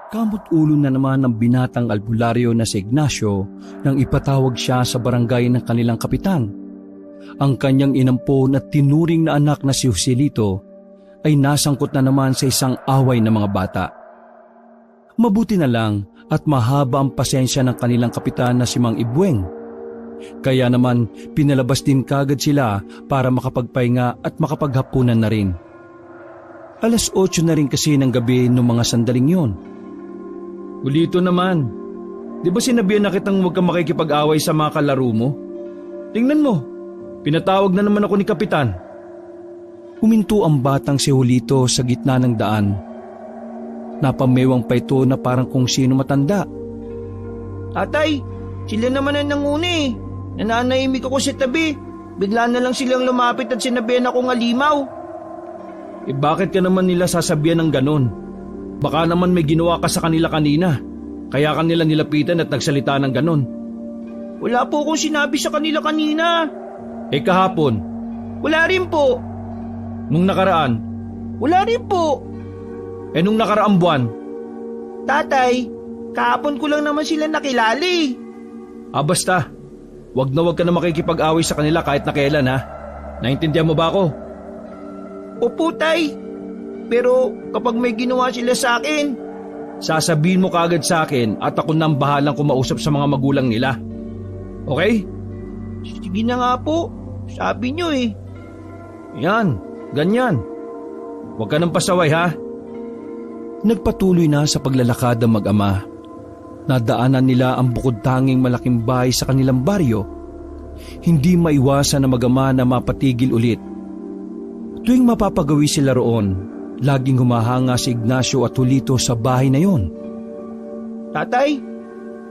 Kamot ulo na naman ng binatang albularyo na si Ignacio nang ipatawag siya sa barangay ng kanilang kapitan. Ang kanyang inampon at tinuring na anak na si Joselito ay nasangkot na naman sa isang away ng mga bata. Mabuti na lang at mahaba ang pasensya ng kanilang kapitan na si Mang Ibueng. Kaya naman pinalabas din kagad sila para makapagpahinga at makapaghapunan na rin. 8:00 na rin kasi ng gabi noong mga sandaling yon. Ulito naman, di ba sinabihan na kitang huwag kang makikipag-away sa mga kalaro mo? Tingnan mo, pinatawag na naman ako ni Kapitan. Huminto ang batang si Julito sa gitna ng daan. Napamewang pa ito na parang kung sino matanda. Tatay, sila naman ang nanguna eh. Nananahimik ako sa tabi. Bigla na lang silang lumapit at sinabihan akong alimaw. Bakit ka naman nila sasabihan ng ganon? Baka naman may ginawa ka sa kanila kanina, kaya kanila nilapitan at nagsalita ng ganon. Wala po akong sinabi sa kanila kanina. Kahapon? Wala rin po. Nung nakaraan? Wala rin po. Nung nakaraang buwan? Tatay, kahapon ko lang naman sila nakilala eh. Basta. Wag na makikipag-away sa kanila kahit na kailan ha. Naintindihan mo ba ako? Opo, tay. Pero kapag may ginawa sila sa akin, sasabihin mo kagad sa akin at ako nang bahalang kumausap sa mga magulang nila. Okay? Sige na nga po. Sabi nyo eh. Yan, ganyan. Huwag ka nang pasaway ha. Nagpatuloy na sa paglalakad ang mag-ama. Nadaanan nila ang bukod tanging malaking bahay sa kanilang baryo. Hindi maiwasan na mag-ama na mapatigil ulit. Tuwing mapapagawi sila roon, laging humahanga si Ignacio at Julito sa bahay na yon. Tatay,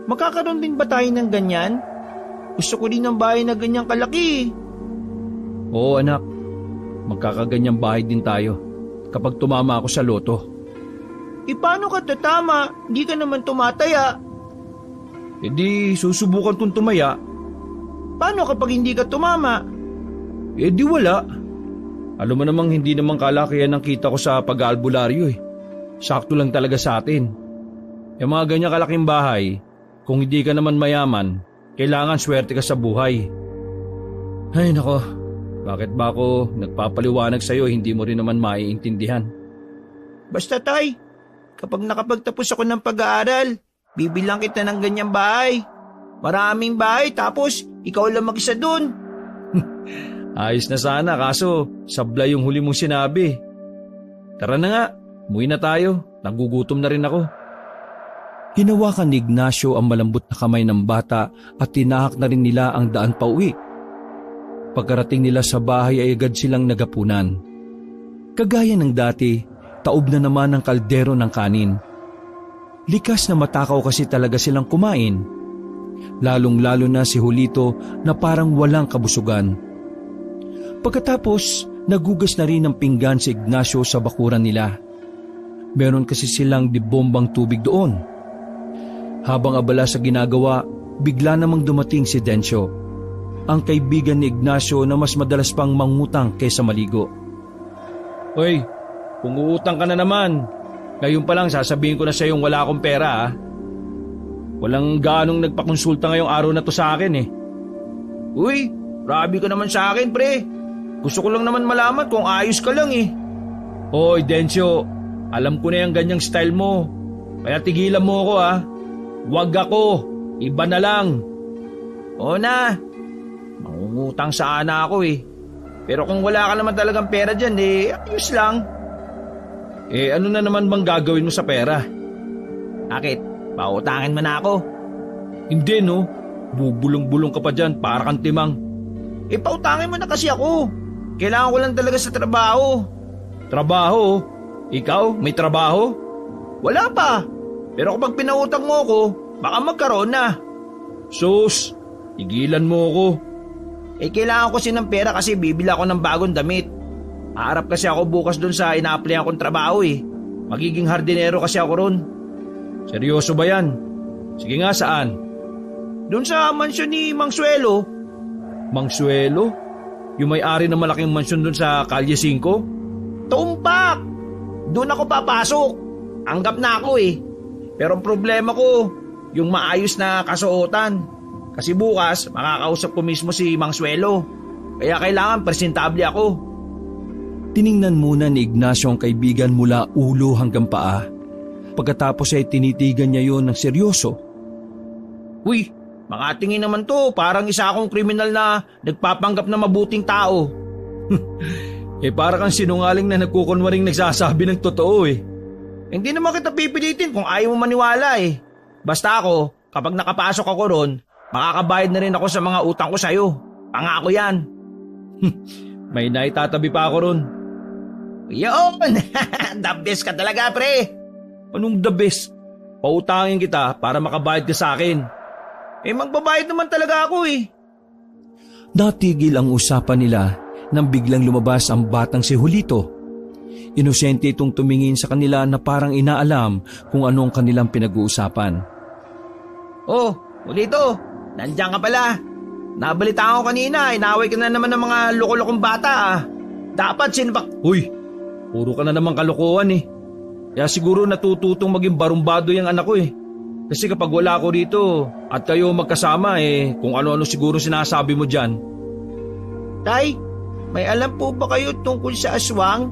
magkakaroon din ba tayo ng ganyan? Gusto ko din ng bahay na ganyang kalaki. Oo anak, magkakaganyang bahay din tayo kapag tumama ako sa loto. Paano ka tatama? Hindi ka naman tumataya. Di susubukan kong tumaya. Paano kapag hindi ka tumama? Di wala. Alam mo namang hindi naman kalakihan ang kita ko sa pag-aalbularyo eh. Sakto lang talaga sa atin. Yung mga ganyan kalaking bahay, kung hindi ka naman mayaman, kailangan swerte ka sa buhay. Ay nako, bakit ba ako nagpapaliwanag sa'yo hindi mo rin naman maiintindihan? Basta tay, kapag nakapagtapos ako ng pag-aaral, bibilang kita ng ganyang bahay. Maraming bahay tapos ikaw lang mag-isa dun. Ayos na sana kaso sablay yung huli mong sinabi. Tara na nga, umuwi na tayo. Nagugutom na rin ako. Hinawakan ni Ignacio ang malambot na kamay ng bata at tinahak na rin nila ang daan pauwi. Pagkarating nila sa bahay ay agad silang nagapunan. Kagaya ng dati, taob na naman ang kaldero ng kanin. Likas na matakaw kasi talaga silang kumain. Lalong-lalo na si Julito na parang walang kabusugan. Pagkatapos, nagugas na rin ng pinggan si Ignacio sa bakuran nila. Meron kasi silang dibombang tubig doon. Habang abala sa ginagawa, bigla namang dumating si Dencio, ang kaibigan ni Ignacio na mas madalas pang mangutang kaysa maligo. Hoy, kung uutang ka na naman, ngayon pa lang sasabihin ko na sa iyong wala akong pera ha. Walang ganong nagpakonsulta ngayong araw na to sa akin eh. Uy, grabe ka naman sa akin pre. Gusto ko lang naman malaman kung ayos ka lang eh. Hoy Dencio, alam ko na yung ganyang style mo. Kaya tigilan mo ako ha. Wag ako, iba na lang. Oo na, mangungutang sana ako eh. Pero kung wala ka naman talagang pera dyan eh, ayos lang. Ano na naman bang gagawin mo sa pera? Bakit? Pautangin mo na ako. Hindi no, bubulong-bulong ka pa dyan para kang timang. Pautangin mo na kasi ako. Kailangan ko lang talaga sa trabaho. Trabaho? Ikaw, may trabaho? Wala pa. Pero kapag pinautang mo ako, baka magkaroon na. Sus, igilan mo ako. Kailangan ko ng pera kasi bibili ako ng bagong damit. Haharap kasi ako bukas dun sa ina-applyan kong trabaho eh. Magiging hardinero kasi ako ron. Seryoso ba yan? Sige nga, saan? Dun sa mansyon ni Mang Suelo. Mang Suelo? Yung may-ari ng malaking mansyon dun sa Kalye 5? Tumpak! Doon ako papasok. Anggap na ako eh. Pero ang problema ko, yung maayos na kasuotan. Kasi bukas, makakausap ko mismo si Mang Suelo. Kaya kailangan presentable ako. Tiningnan muna ni Ignacio ang kaibigan mula ulo hanggang paa. Pagkatapos ay tinitigan niya yon ng seryoso. Uy, makatingin naman to, parang isa akong kriminal na nagpapanggap na mabuting tao. Para kang sinungaling na nagkukunwaring nagsasabi ng totoo eh. Hindi naman kita pipilitin kung ayaw mo maniwala eh. Basta ako, kapag nakapasok ako ron, makakabayad na rin ako sa mga utang ko sa'yo. Pangako yan. May naitatabi pa ako ron. Yun! The best ka talaga, pre. Anong the best? Pautangin kita para makabayad ka sa akin. Magbabayad naman talaga ako eh. Natigil ang usapan nila nang biglang lumabas ang batang si Julito. Inosente itong tumingin sa kanila na parang inaalam kung anong kanilang pinag-uusapan. Oh, Julito, nandiyan ka pala. Nabalitaan ko kanina, inaway ka na naman ng mga loko-lokong bata ah. Dapat sinbak... Uy, puro ka na naman kalokohan eh. Kaya siguro natututong maging barumbado yung anak ko eh. Kasi kapag wala ako rito at kayo magkasama kung ano-ano siguro sinasabi mo dyan. Tay, may alam po ba kayo tungkol sa aswang?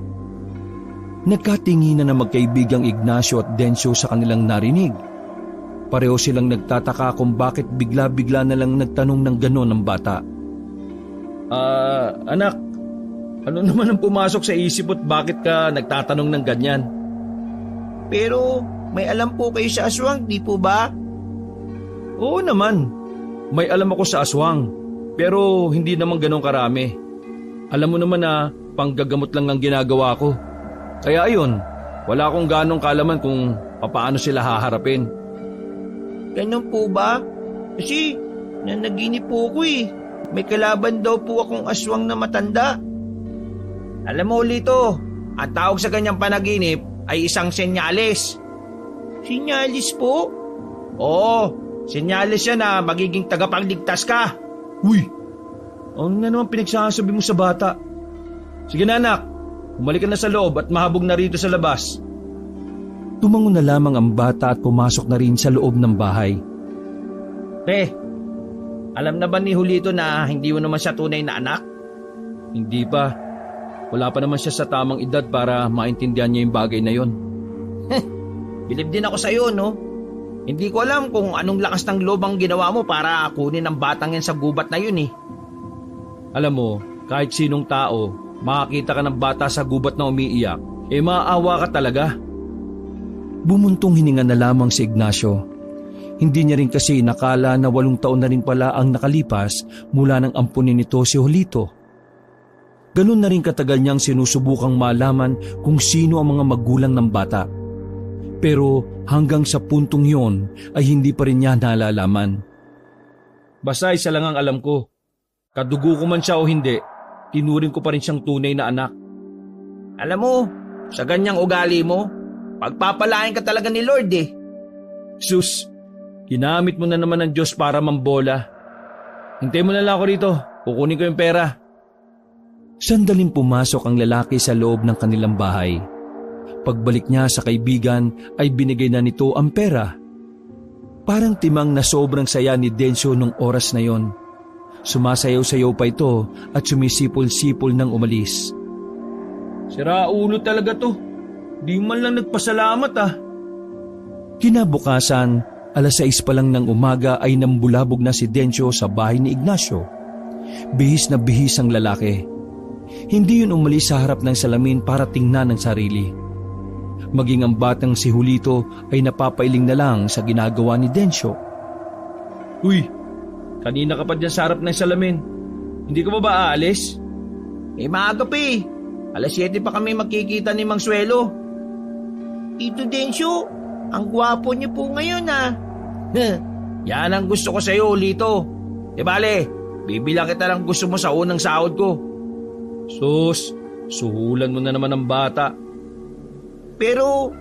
Nagkatinginan na magkaibigang Ignacio at Dencio sa kanilang narinig. Pareho silang nagtataka kung bakit bigla-bigla na lang nagtanong ng ganon ang bata. Anak, ano naman ang pumasok sa isip at bakit ka nagtatanong ng ganyan? Pero may alam po kayo sa aswang, di po ba? Oo naman, may alam ako sa aswang, pero hindi naman ganon karami. Alam mo naman na panggagamot lang ang ginagawa ko. Kaya ayun, wala akong ganong kaalaman kung paano sila haharapin. Ganun po ba? Kasi nanaginip po ako eh. May kalaban daw po akong aswang na matanda. Alam mo, Lito, ang tawag sa ganyang panaginip ay isang senyales. Senyales po? Oo, senyales yan na magiging tagapagligtas ka. Uy, ano na naman pinagsasabi mo sa bata? Sige na anak, bumalik ka na sa loob at mahabog na rito sa labas. Tumango na lamang ang bata at pumasok na rin sa loob ng bahay. Pre, alam na ba ni Julito na hindi mo naman siya tunay na anak? Hindi pa. Wala pa naman siya sa tamang edad para maintindihan niya yung bagay na yon. Bilib din ako sa iyo, no? Hindi ko alam kung anong lakas ng loob ang ginawa mo para kunin ang batang yan sa gubat na yun eh. Alam mo, kahit sinong tao, makakita ka ng bata sa gubat na umiiyak, maaawa ka talaga. Bumuntong hininga na lamang si Ignacio. Hindi niya rin kasi nakala na 8 taon na rin pala ang nakalipas mula nang ampunin nito si Julito. Ganun na rin katagal niyang sinusubukang malaman kung sino ang mga magulang ng bata. Pero hanggang sa puntong yon ay hindi pa rin niya nalalaman. Basta isa lang ang alam ko. Kadugo ko man siya o hindi, tinuring ko pa rin siyang tunay na anak. Alam mo, sa ganyang ugali mo, pagpapalain ka talaga ni Lord eh. Sus, ginamit mo na naman ng Diyos para mambola. Hintay mo na lang ako rito, kukunin ko yung pera. Sandaling pumasok ang lalaki sa loob ng kanilang bahay. Pagbalik niya sa kaibigan ay binigay na nito ang pera. Parang timang na sobrang saya ni Dencio nung oras na yon. Sumasayaw-sayaw pa ito at sumisipol-sipol nang umalis. Sira ulo talaga to. Di man lang nagpasalamat ah. Kinabukasan, 6:00 pa lang ng umaga ay nambulabog na si Dencio sa bahay ni Ignacio. Bihis na bihis ang lalaki. Hindi yun umalis sa harap ng salamin para tingnan ang sarili. Maging ang batang si Julito ay napapailing na lang sa ginagawa ni Dencio. Uy, kanina ka pa dyan sa harap ng salamin. Hindi ka ba aalis? Maaga pa eh. 7:00 pa kami magkikita ni Mang Suelo. Tito Dencio, ang gwapo niyo po ngayon ah. Yan ang gusto ko sa iyo, Lito. Di bale, bibilang kita lang gusto mo sa unang sahod ko. Sus, suhulan mo na naman ang bata. Pero,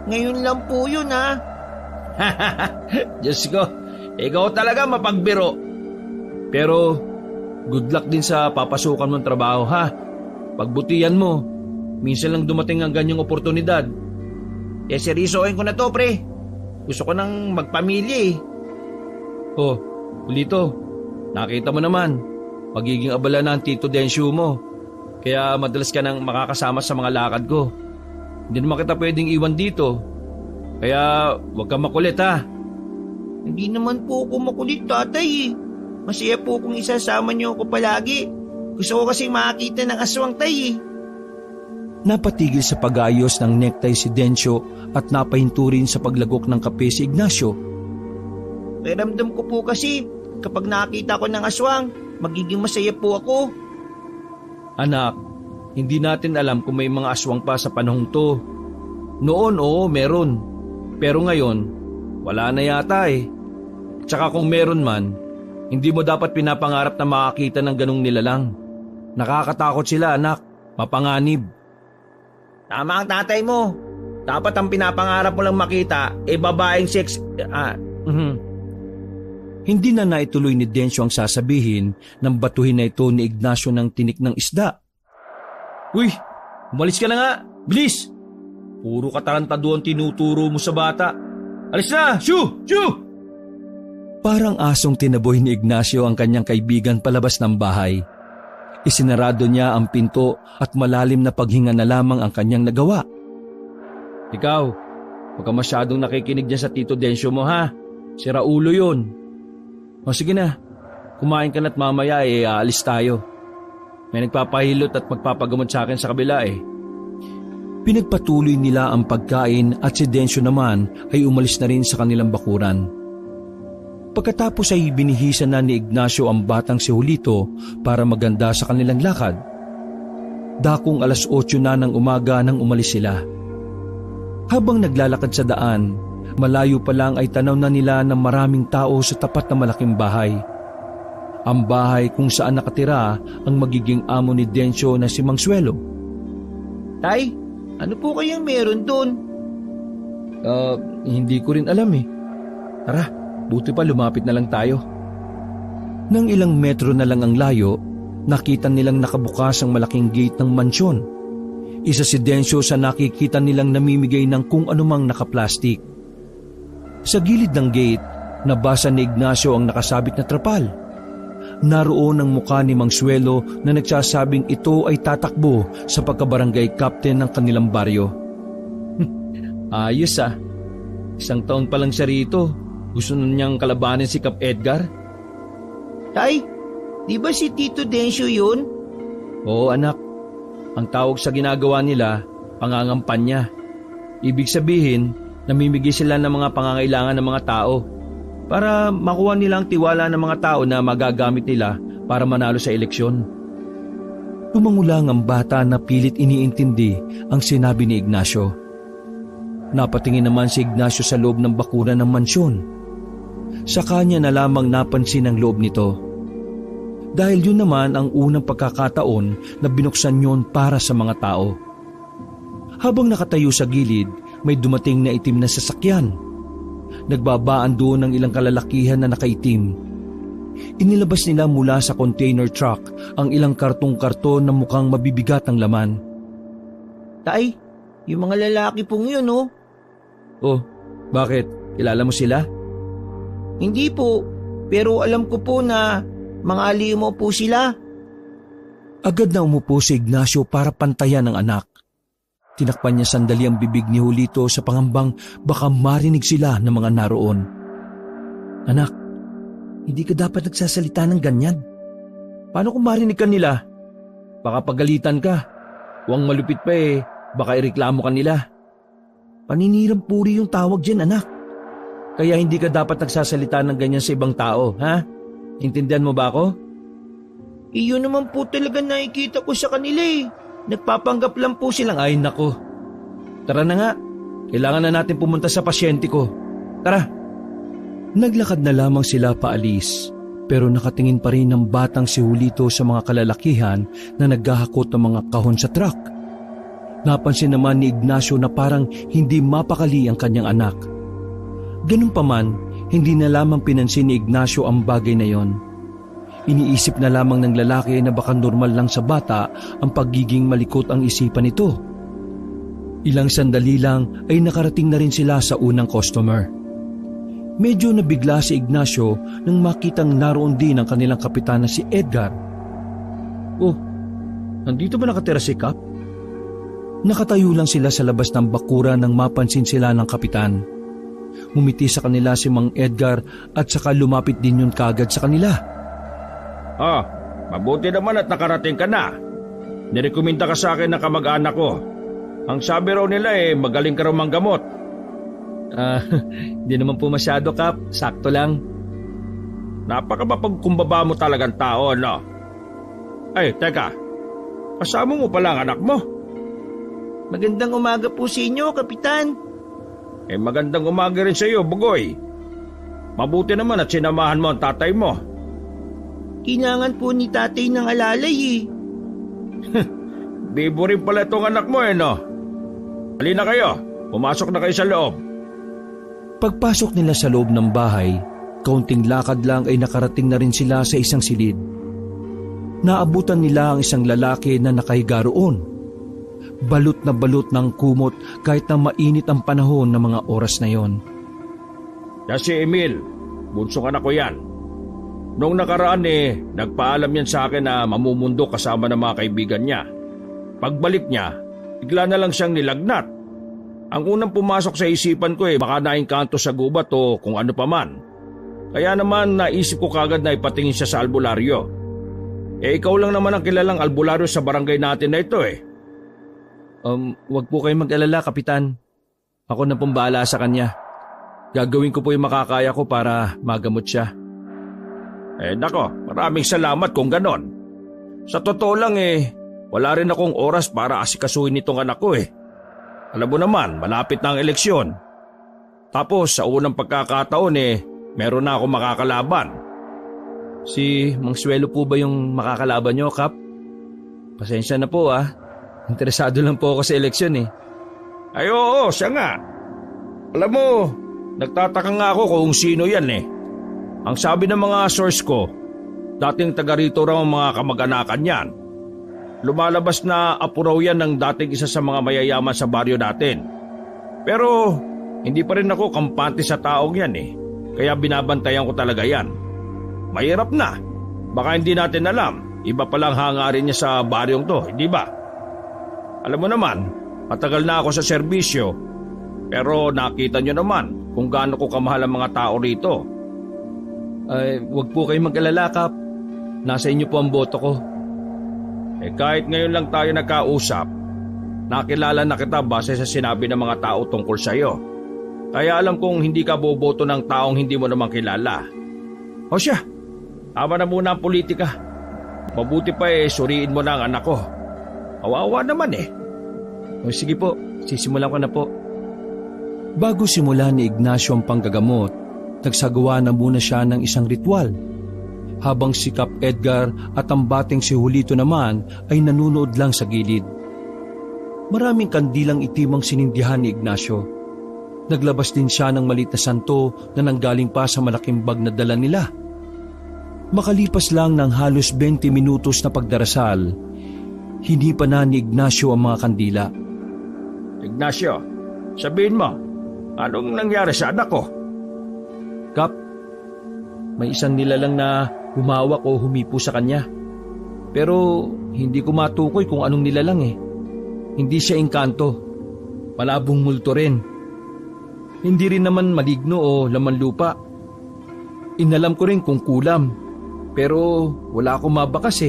ngayon lang po yun ha. Diyos ko, ikaw talaga mapagbiro. Pero, good luck din sa papasukan mong trabaho ha. Pagbutihan mo, minsan lang dumating ang ganyang oportunidad. Seryosoin ko na to pre. gusto ko nang magpamilya eh. Oh, Julito, nakita mo naman, magiging abala na ang Tito Densyo mo. Kaya madalas ka nang makakasama sa mga lakad ko. Hindi naman kita pwedeng iwan dito. Kaya huwag kang makulit ha. Hindi naman po ako makulit, tatay eh. Masaya po kung isasama niyo ako palagi. Gusto ko kasing makakita ng aswang, tay eh. Napatigil sa pag-ayos ng necktie si Densyo at napahinto rin sa paglagok ng kape si Ignacio. Ramdam ko po kasi kapag nakita ko ng aswang, magiging masaya po ako. Anak, hindi natin alam kung may mga aswang pa sa panahong to. Noon, oo, meron. Pero ngayon, wala na yata eh. Tsaka kung meron man, hindi mo dapat pinapangarap na makakita ng ganong nilalang. Nakakatakot sila, anak. Mapanganib. Tama ang tatay mo. Dapat ang pinapangarap mo lang makita, babaeng sex... Hindi na naituloy ni Densyo ang sasabihin nang batuhin na ito ni Ignacio ng tinik ng isda. Uy, umalis ka na nga. Bilis! Puro katarantado ang tinuturo mo sa bata. Alis na! Shoo! Shoo! Parang asong tinaboy ni Ignacio ang kanyang kaibigan palabas ng bahay. Isinarado niya ang pinto at malalim na paghinga na lamang ang kanyang nagawa. Ikaw, huwag ka masyadong nakikinig dyan sa Tito Densyo mo ha. Sira ulo yun. O sige na, kumain ka na't mamaya aalis tayo. May nagpapahilot at magpapagamot sa akin sa kabila eh. Pinagpatuloy nila ang pagkain at si Densyo naman ay umalis na rin sa kanilang bakuran. Pagkatapos ay binihisan na ni Ignacio ang batang si Julito para maganda sa kanilang lakad. Dakong 8:00 na ng umaga nang umalis sila. Habang naglalakad sa daan, malayo pa lang ay tanaw na nila ng maraming tao sa tapat ng malaking bahay. Ang bahay kung saan nakatira ang magiging amo ni Densyo na si Mang Suelo. Tay, ano po kayang meron doon? Hindi ko rin alam eh. Tara, buti pa lumapit na lang tayo. Nang ilang metro na lang ang layo, nakita nilang nakabukas ang malaking gate ng mansyon. Isa si Densyo sa nakikita nilang namimigay ng kung anumang nakaplastik. Sa gilid ng gate, nabasa ni Ignacio ang nakasabit na trapal. Naroon ang mukha ni Mang Suelo na nagsasabing ito ay tatakbo sa pagkabarangay captain ng kanilang baryo. Ayos ah. 1 taon pa lang siya rito. Gusto na niyang kalabanin si Kap Edgar? Tay, di ba si Tito Densyo yun? Oo anak. Ang tawag sa ginagawa nila, pangangampanya. Ibig sabihin, namimigay sila ng mga pangangailangan ng mga tao para makuha nila ang tiwala ng mga tao na magagamit nila para manalo sa eleksyon. Tumangulang ang bata na pilit iniintindi ang sinabi ni Ignacio. Napatingin naman si Ignacio sa loob ng bakuran ng mansyon. Sa kanya na lamang napansin ang loob nito. Dahil yun naman ang unang pagkakataon na binuksan yun para sa mga tao. Habang nakatayo sa gilid, may dumating na itim na sasakyan. Nagbabaan doon ng ilang kalalakihan na nakaitim. Inilabas nila mula sa container truck ang ilang kartong-karton na mukhang mabibigat ang laman. Tay, yung mga lalaki pong yun oh. Oh, bakit? Kilala mo sila? Hindi po, pero alam ko po na mga alimo po sila. Agad na umupo si Ignacio para pantayan ang anak. Tinakpan niya sandali ang bibig ni Julito sa pangambang baka marinig sila ng mga naroon. Anak, hindi ka dapat nagsasalita ng ganyan. Paano kung marinig ka nila? Baka pagalitan ka. Huwag malupit pa baka ireklamo ka nila. Paninirang puri yung tawag dyan anak. Kaya hindi ka dapat nagsasalita ng ganyan sa ibang tao, ha? Intindihan mo ba ako? Iyon naman po talaga nakikita ko sa kanila Nagpapanggap lang po silang ay nako. Tara na nga. Kailangan na natin pumunta sa pasyente ko. Tara. Naglakad na lamang sila paalis. Pero nakatingin pa rin ng batang si Julito sa mga kalalakihan na naghahakot ng mga kahon sa truck. Napansin naman ni Ignacio na parang hindi mapakali ang kanyang anak. Ganun pa man, hindi na lamang pinansin ni Ignacio ang bagay na yon. Iniisip na lamang ng lalaki na baka normal lang sa bata ang pagiging malikot ang isipan nito. Ilang sandali lang ay nakarating na rin sila sa unang customer. Medyo nabigla si Ignacio nang makitang naroon din ang kanilang kapitan na si Edgar. Oh, nandito ba nakatira si Kap? Nakatayo lang sila sa labas ng bakuran nang mapansin sila ng kapitan. Ngumiti sa kanila si Mang Edgar at saka lumapit din yun kagad sa kanila. Mabuti naman at nakarating ka na. Nirekomenda ka sa akin ng kamag-anak ko. Ang sabi raw nila magaling ka raw manggamot. Hindi naman po masyado, Kap. Sakto lang. Napakapagkumbaba mo talagang tao, no? Ay, teka. Kasama mo pala ang anak mo. Magandang umaga po sa inyo, Kapitan. Magandang umaga rin sa iyo, Bugoy. Mabuti naman at sinamahan mo ang tatay mo. Kailangan po ni tatay ng alalay Bibo rin pala itong anak mo, no? Halina kayo. Pumasok na kayo sa loob. Pagpasok nila sa loob ng bahay, kaunting lakad lang ay nakarating na rin sila sa isang silid. Naabutan nila ang isang lalaki na nakahiga roon. Balot na balot ng kumot kahit na mainit ang panahon ng mga oras na yon. Yan si Emil. Bunsong anak ko yan. Noong nakaraan nagpaalam yan sa akin na mamumundo kasama ng mga kaibigan niya. Pagbalik niya, bigla na lang siyang nilagnat. Ang unang pumasok sa isipan ko baka naingkanto sa gubat o kung ano pa man. Kaya naman naisip ko kagad na ipatingin siya sa albularyo. Ikaw lang naman ang kilalang albularyo sa barangay natin na ito Wag po kayong mag-alala, Kapitan. Ako na pong bahala sa kanya. Gagawin ko po yung makakaya ko para magamot siya. Nako, maraming salamat kung ganon. Sa totoo lang wala rin akong oras para asikasuhin itong anak ko Alam mo naman, malapit na ang eleksyon. Tapos sa unang pagkakataon meron na akong makakalaban. Si Mang Suelo po ba yung makakalaban nyo, Kap? Pasensya na po Interesado lang po ako sa eleksyon Ay oo, siya nga. Alam mo, nagtataka nga ako kung sino yan Ang sabi ng mga source ko, dating taga rito raw ang mga kamag-anakan yan. Lumalabas na apo raw yan ng dating isa sa mga mayayaman sa baryo natin. Pero hindi pa rin ako kampante sa taong yan Kaya binabantayan ko talaga yan. Mahirap na. Baka hindi natin alam. Iba palang hangarin niya sa baryong to, hindi ba? Alam mo naman, matagal na ako sa serbisyo. Pero nakita nyo naman kung gaano ko kamahal ang mga tao rito. Wag po kayong mag-alala, Kap. Nasa inyo po ang boto ko. Kahit ngayon lang tayo nagkausap, nakilala na kita base sa sinabi ng mga tao tungkol sa iyo. Kaya alam kong hindi ka boboto ng taong hindi mo naman kilala. O siya, tama na muna ang politika. Mabuti pa suriin mo na ang anak ko. Kawawa naman O sige po, sisimulan ko na po. Bago simulan ni Ignacio ang panggagamot, nagsagawa na muna siya ng isang ritual. Habang si Kap Edgar at ang bating si Julito naman ay nanunood lang sa gilid. Maraming kandilang itim ang sinindihan ni Ignacio. Naglabas din siya ng maliit na santo na nanggaling pa sa malaking bag na dala nila. Makalipas lang ng halos 20 minutos na pagdarasal, hindi pa na ni Ignacio ang mga kandila. Ignacio, sabihin mo, anong nangyari sa anak ko? Kap, may isang nilalang na humawak o humipo sa kanya. Pero hindi ko matukoy kung anong nilalang Hindi siya engkanto. Malabong multo rin. Hindi rin naman maligno o laman lupa. Inalam ko rin kung kulam. Pero wala akong mabakas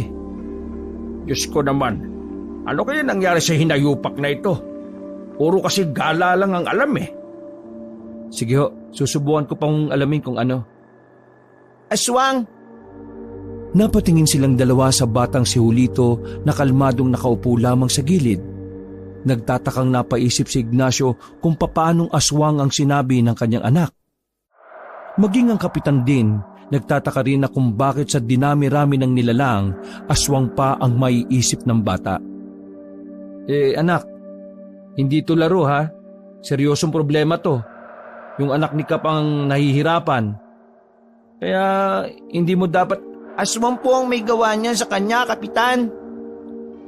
Diyos ko naman, ano kaya nangyari sa hinayupak na ito? Puro kasi gala lang ang alam Sige ho, susubukan ko pang alamin kung ano. Aswang! Napatingin silang dalawa sa batang si Julito na kalmadong nakaupo lamang sa gilid. Nagtatakang napaisip si Ignacio kung papaanong aswang ang sinabi ng kanyang anak. Maging ang kapitan din, nagtataka rin na kung bakit sa dinami-rami ng nilalang, aswang pa ang maiisip ng bata. Anak, hindi to laro ha. Seryosong problema to. Yung anak ni Kap ang nahihirapan. Kaya hindi mo dapat... Aswang po ang may gawa niya sa kanya, Kapitan.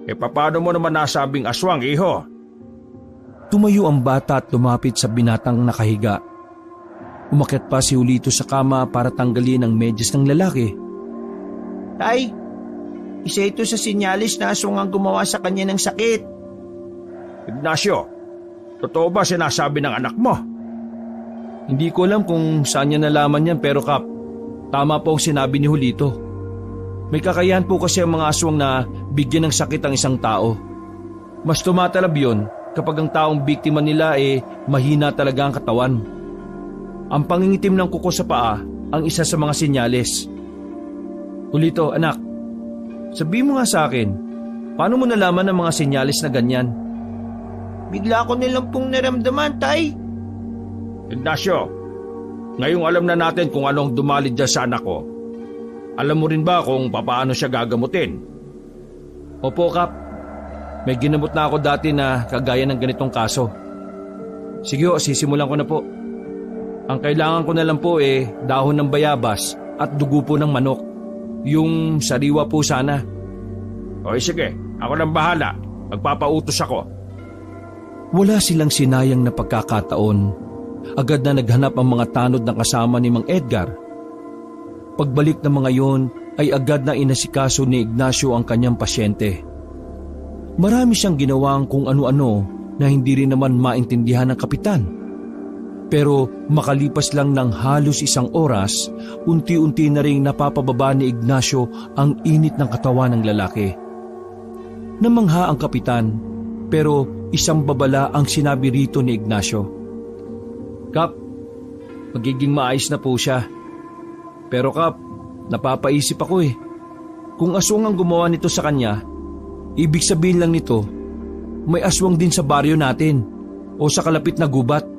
Paano mo naman nasabing aswang, iho? Tumayo ang bata at lumapit sa binatang nakahiga. Umakyat pa si Julito sa kama para tanggalin ang medyas ng lalaki. Tay, isa ito sa sinyalis na aswang ang gumawa sa kanya ng sakit. Ignacio, totoo ba sinasabi ng anak mo? Hindi ko alam kung saan niya nalaman yan pero Kap, tama po ang sinabi ni Julito. May kakayahan po kasi ang mga aswang na bigyan ng sakit ang isang tao. Mas tumatalab yun kapag ang taong biktima nila mahina talaga ang katawan. Ang pangingitim ng kuko sa paa ang isa sa mga senyales. Julito, anak, sabihin mo nga sa akin, paano mo nalaman ang mga senyales na ganyan? Bigla ko nilang pong naramdaman, Tay. Ignacio, ngayong alam na natin kung anong dumalid dyan sa anak ko. Alam mo rin ba kung paano siya gagamutin? Opo, Kap. May ginamot na ako dati na kagaya ng ganitong kaso. Sige o, sisimulan ko na po. Ang kailangan ko na lang po dahon ng bayabas at dugo po ng manok. Yung sariwa po sana. O sige, ako nang bahala. Magpapautos ako. Wala silang sinayang na pagkakataon. Agad na naghanap ang mga tanod ng kasama ni Mang Edgar. Pagbalik ng mga yon ay agad na inasikaso ni Ignacio ang kanyang pasyente. Marami siyang ginawang kung ano-ano na hindi rin naman maintindihan ng kapitan. Pero makalipas lang ng halos 1 oras, unti-unti na ring napapababa ni Ignacio ang init ng katawan ng lalaki. Namangha ang kapitan, pero isang babala ang sinabi rito ni Ignacio. Kap, magiging maayos na po siya. Pero Kap, napapaisip ako Kung aswang ang gumawa nito sa kanya, ibig sabihin lang nito, may aswang din sa baryo natin o sa kalapit na gubat.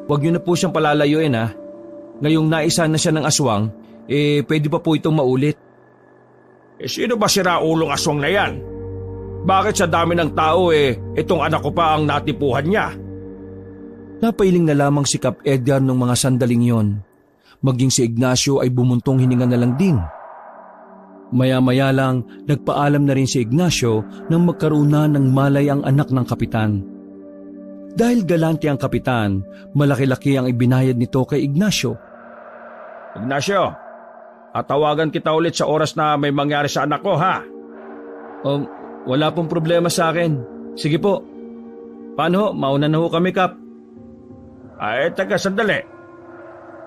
Huwag niyo na po siyang palalayuin Ngayong naisa na siya ng aswang, pwede pa po itong maulit. Sino ba siraulong aswang na yan? Bakit sa dami ng tao itong anak ko pa ang natipuhan niya? Napailing na lamang si Kap Edgar nung mga sandaling yon. Maging si Ignacio ay bumuntong hininga na lang din. Maya-maya lang, nagpaalam na rin si Ignacio nang magkaroon na ng malay ang anak ng kapitan. Dahil galante ang kapitan, malaki-laki ang ibinayad nito kay Ignacio. Ignacio, tawagan kita ulit sa oras na may mangyari sa anak ko, ha? Wala pong problema sa akin. Sige po. Paano? Mauna na ho kami, Kap. Teka, sandali.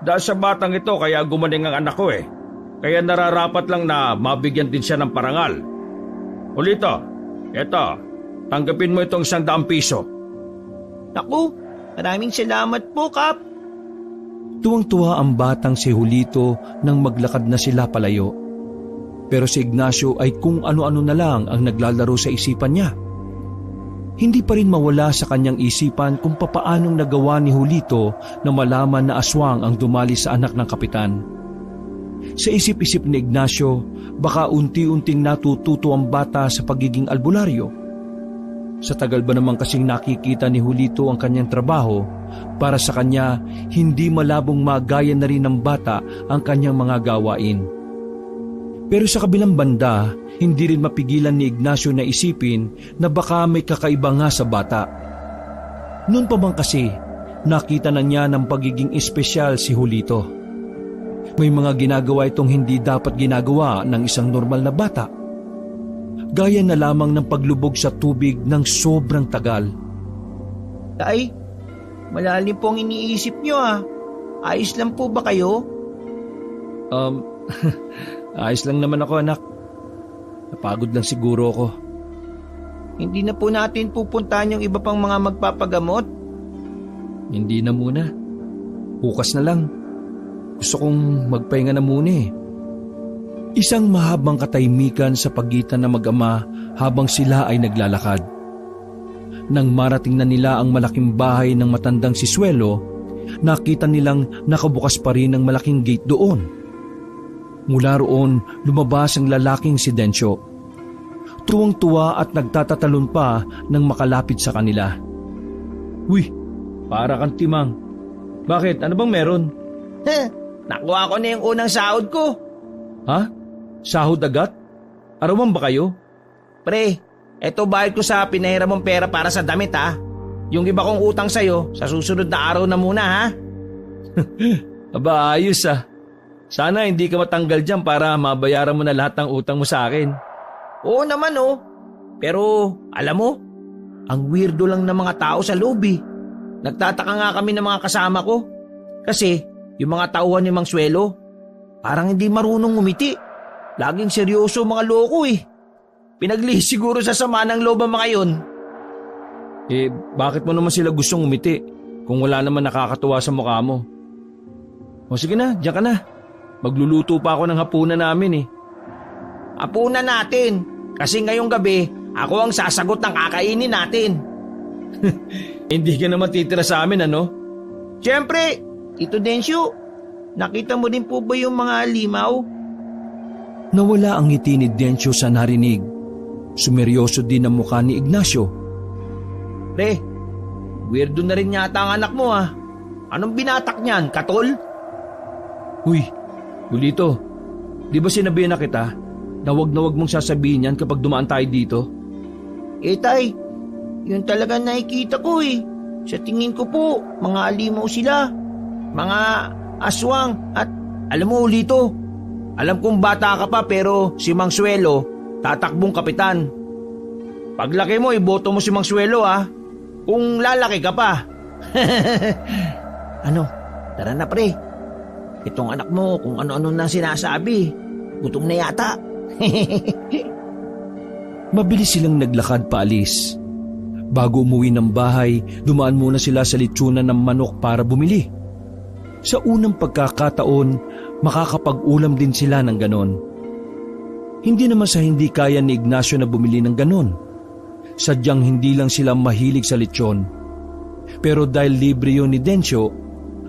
Dahil sa batang ito kaya gumaling ang anak ko Kaya nararapat lang na mabigyan din siya ng parangal. Julito, eto, tanggapin mo itong 100 piso. Naku, maraming salamat po, Kap. Tuwang-tuwa ang batang si Julito nang maglakad na sila palayo. Pero si Ignacio ay kung ano-ano na lang ang naglalaro sa isipan niya. Hindi pa rin mawala sa kanyang isipan kung papaanong nagawa ni Julito na malaman na aswang ang dumali sa anak ng kapitan. Sa isip-isip ni Ignacio, baka unti-unting natututo ang bata sa pagiging albularyo. Sa tagal ba naman kasing nakikita ni Julito ang kanyang trabaho, para sa kanya hindi malabong magaya na rin ng bata ang kanyang mga gawain. Pero sa kabilang banda, hindi rin mapigilan ni Ignacio na isipin na baka may kakaiba nga sa bata. Noon pa bang kasi, nakita na niya ng pagiging espesyal si Julito. May mga ginagawa itong hindi dapat ginagawa ng isang normal na bata. Gaya na lamang ng paglubog sa tubig ng sobrang tagal. Tay, malalim po ang iniisip niyo Ayos lang po ba kayo? Ayos lang naman ako, anak. Napagod lang siguro ako. Hindi na po natin pupuntahan yung iba pang mga magpapagamot? Hindi na muna. Bukas na lang. Gusto kong magpahinga na muna Isang mahabang katahimikan sa pagitan ng mag-ama habang sila ay naglalakad. Nang marating na nila ang malaking bahay ng matandang si Suelo, nakita nilang nakabukas pa rin ang malaking gate doon. Mula roon, lumabas ang lalaking si Dencio. Tuwang-tuwa at nagtatatalon pa nang makalapit sa kanila. Uy, para kang timang. Bakit? Ano bang meron? Nakuha ko na yung unang sahod ko. Ha? Sahod agad? Arawan ba kayo? Pre, eto bayad ko sa pinahiram mong pera para sa damit Yung iba kong utang sa'yo, sa susunod na araw na muna Aba, ayos ah. Sana hindi ka matanggal dyan para mabayaran mo na lahat ng utang mo sa akin. Oo naman oh. Pero alam mo, ang weirdo lang ng mga tao sa loob eh. Nagtataka nga kami ng mga kasama ko. Kasi yung mga tauhan ni Mang Suelo, parang hindi marunong ngumiti. Laging seryoso mga loko eh. Pinaglihis siguro sa sama ng loob ang mga yun. Eh, bakit mo naman sila gustong umiti kung wala naman nakakatuwa sa mukha mo? O sige na, diyan ka na. Magluluto pa ako ng hapunan namin eh. Hapunan natin. Kasi ngayong gabi, ako ang sasagot ng kakainin natin. Hindi ka naman titira sa amin ano? Siyempre, Tito Densyo, nakita mo din po ba yung mga limaw? Nawala ang ngiti ni Dencio sa narinig. Sumeryoso din ang mukha ni Ignacio. Pre, weirdo na rin yata ang anak mo ah. Anong binatak niyan, katol? Uy, Julito, di ba sinabihan na kita na wag mong sasabihin yan kapag dumaan tayo dito? Eh tay, yun talaga nakikita ko eh. Sa tingin ko po, mga alimaw sila. Mga aswang at alam mo Ulito, alam kong bata ka pa pero si Mang Suelo, tatakbong kapitan. Paglaki mo, iboto mo si Mang Suelo ah. Kung lalaki ka pa. Ano, tara na pre. Itong anak mo kung ano-ano na sinasabi. Gutom na yata. Mabilis silang naglakad paalis. Bago umuwi ng bahay, dumaan muna sila sa litsunan ng manok para bumili. Sa unang pagkakataon, makakapag-ulam din sila ng ganon. Hindi naman sa hindi kaya ni Ignacio na bumili ng ganon. Sadyang hindi lang sila mahilig sa lechon. Pero dahil libre yun ni Dencio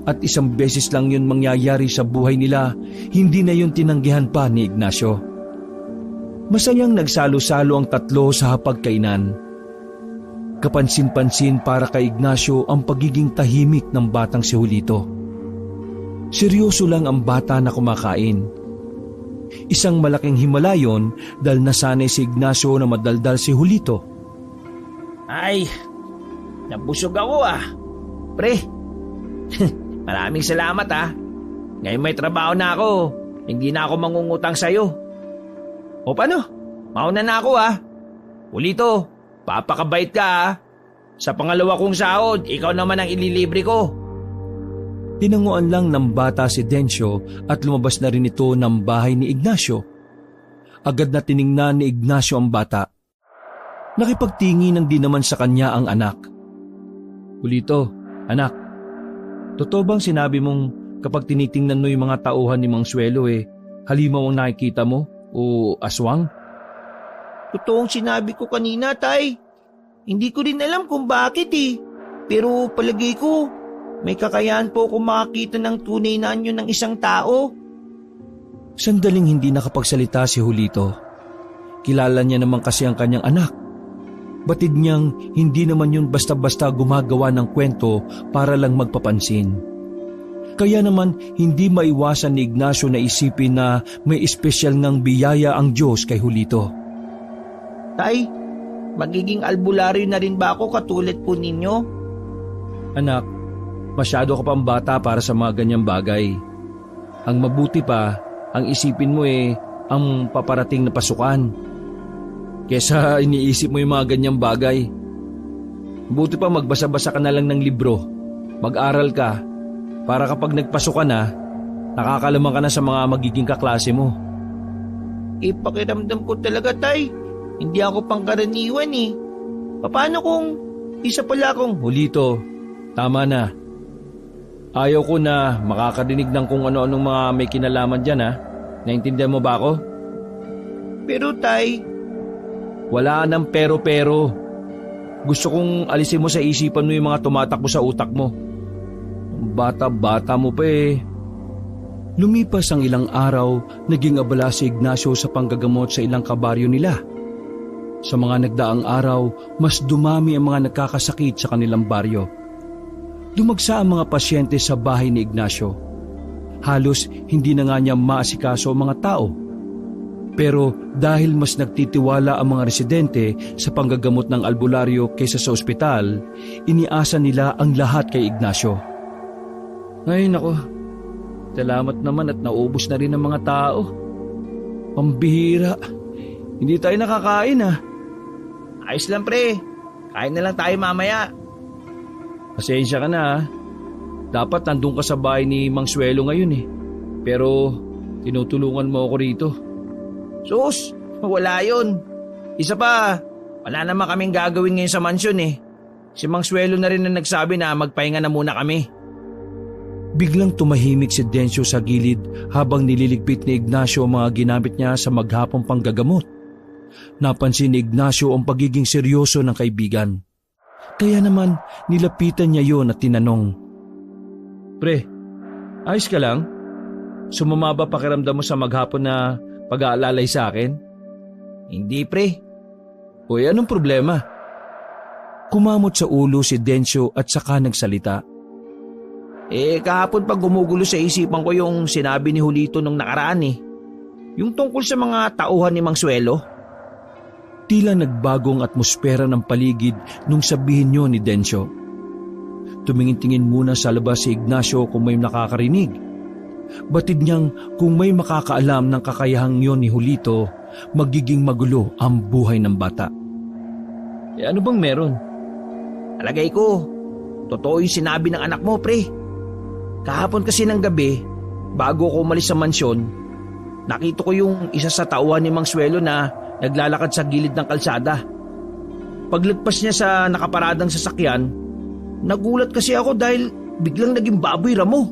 at isang beses lang yun mangyayari sa buhay nila, hindi na yun tinanggihan pa ni Ignacio. Masayang nagsalo-salo ang tatlo sa hapagkainan. Kapansin-pansin para kay Ignacio ang pagiging tahimik ng batang si Julito. Seryoso lang ang bata na kumakain. Isang malaking himala yun dahil nasanay si Ignacio na madaldal si Julito. Ay, nabusog ako ah. Pre, maraming salamat ah. Ngayon may trabaho na ako. Hindi na ako mangungutang sa'yo. O paano? Mauna na ako ah. Julito, papakabait ka ah. Sa pangalawa kong sahod, ikaw naman ang ililibre ko. Tinanguan lang ng bata si Dencio at lumabas na rin ito ng bahay ni Ignacio. Agad na tiningnan ni Ignacio ang bata. Nakipagtingin din naman sa kanya ang anak. Julito, anak, totoo bang sinabi mong kapag tinitingnan mo yung mga tauhan ni Mang Suelo halimaw ang nakikita mo o aswang? Totoong sinabi ko kanina, tay. Hindi ko rin alam kung bakit eh. Pero palagay ko, may kakayahan po kung makakita ng tunay na anyo ng isang tao. Sandaling hindi nakapagsalita si Julito. Kilala niya naman kasi ang kanyang anak. Batid niyang hindi naman yun basta-basta gumagawa ng kwento para lang magpapansin. Kaya naman hindi maiwasan ni Ignacio na isipin na may espesyal ngang biyaya ang Diyos kay Julito. Tay, magiging albularyo na rin ba ako katulad po ninyo? Anak, masyado ka pang bata para sa mga ganyang bagay. Ang mabuti pa, ang isipin mo ang paparating na pasukan. Kesa iniisip mo yung mga ganyang bagay. Mabuti pa magbasa-basa ka na lang ng libro. Mag-aral ka para kapag nagpasukan na, nakakalamang ka na sa mga magiging kaklase mo. Pakiramdam ko talaga, tay. Hindi ako pangkaraniwan eh. Paano kung isa pala akong... Julito, tama na. Ayaw ko na makakarinig ng kung ano-anong mga may kinalaman dyan ha. Naintindihan mo ba ako? Pero tay... Wala nang pero-pero. Gusto kong alisin mo sa isipan mo yung mga tumatakbo sa utak mo. Bata-bata mo pa Lumipas ang ilang araw, naging abala si Ignacio sa panggagamot sa ilang kabaryo nila. Sa mga nagdaang araw, mas dumami ang mga nagkakasakit sa kanilang baryo. Dumagsa ang mga pasyente sa bahay ni Ignacio. Halos hindi na nga niya maasikaso ang mga tao. Pero dahil mas nagtitiwala ang mga residente sa panggagamot ng albularyo kaysa sa ospital, iniasa nila ang lahat kay Ignacio. Ay nako, salamat naman at naubos na rin ng mga tao. Pambihira, hindi tayo nakakain ah. Ayos lang pre, kain na lang tayo mamaya. Pasensya ka na ah. Dapat nandun ka sa bahay ni Mang Swelo ngayon eh. Pero tinutulungan mo ako rito. Sus, wala yun. Isa pa, wala naman kaming gagawin ngayon sa mansyon eh. Si Mang Swelo na rin na nagsabi na magpahinga na muna kami. Biglang tumahimik si Dencio sa gilid habang nililigpit ni Ignacio ang mga ginamit niya sa maghapong panggagamot. Napansin ni Ignacio ang pagiging seryoso ng kaibigan. Kaya naman nilapitan niya yon at tinanong, "Pre, ayos ka lang? Sumama ba pakiramdam mo sa maghapon na pag-aalalay sa akin?" Hindi pre. "Uy, anong problema?" Kumamot sa ulo si Dencio at saka nagsalita. Kahapon pag gumugulo sa isipan ko yung sinabi ni Julito nung nakaraan eh. Yung tungkol sa mga tauhan ni Mang Swelo. Tila nagbagong atmosfera ng paligid nung sabihin niyo ni Dencio. Tumingin-tingin muna sa labas si Ignacio kung may nakakarinig. Batid niyang kung may makakaalam ng kakayahang yon ni Julito, magiging magulo ang buhay ng bata. Ano bang meron? Alagay ko, totoo yung sinabi ng anak mo pre. Kahapon kasi ng gabi, bago ako umalis sa mansyon, nakita ko yung isa sa tauhan ni Mang Swelo na naglalakad sa gilid ng kalsada. Paglagpas niya sa nakaparadang sasakyan, nagulat kasi ako dahil biglang naging baboy ramo.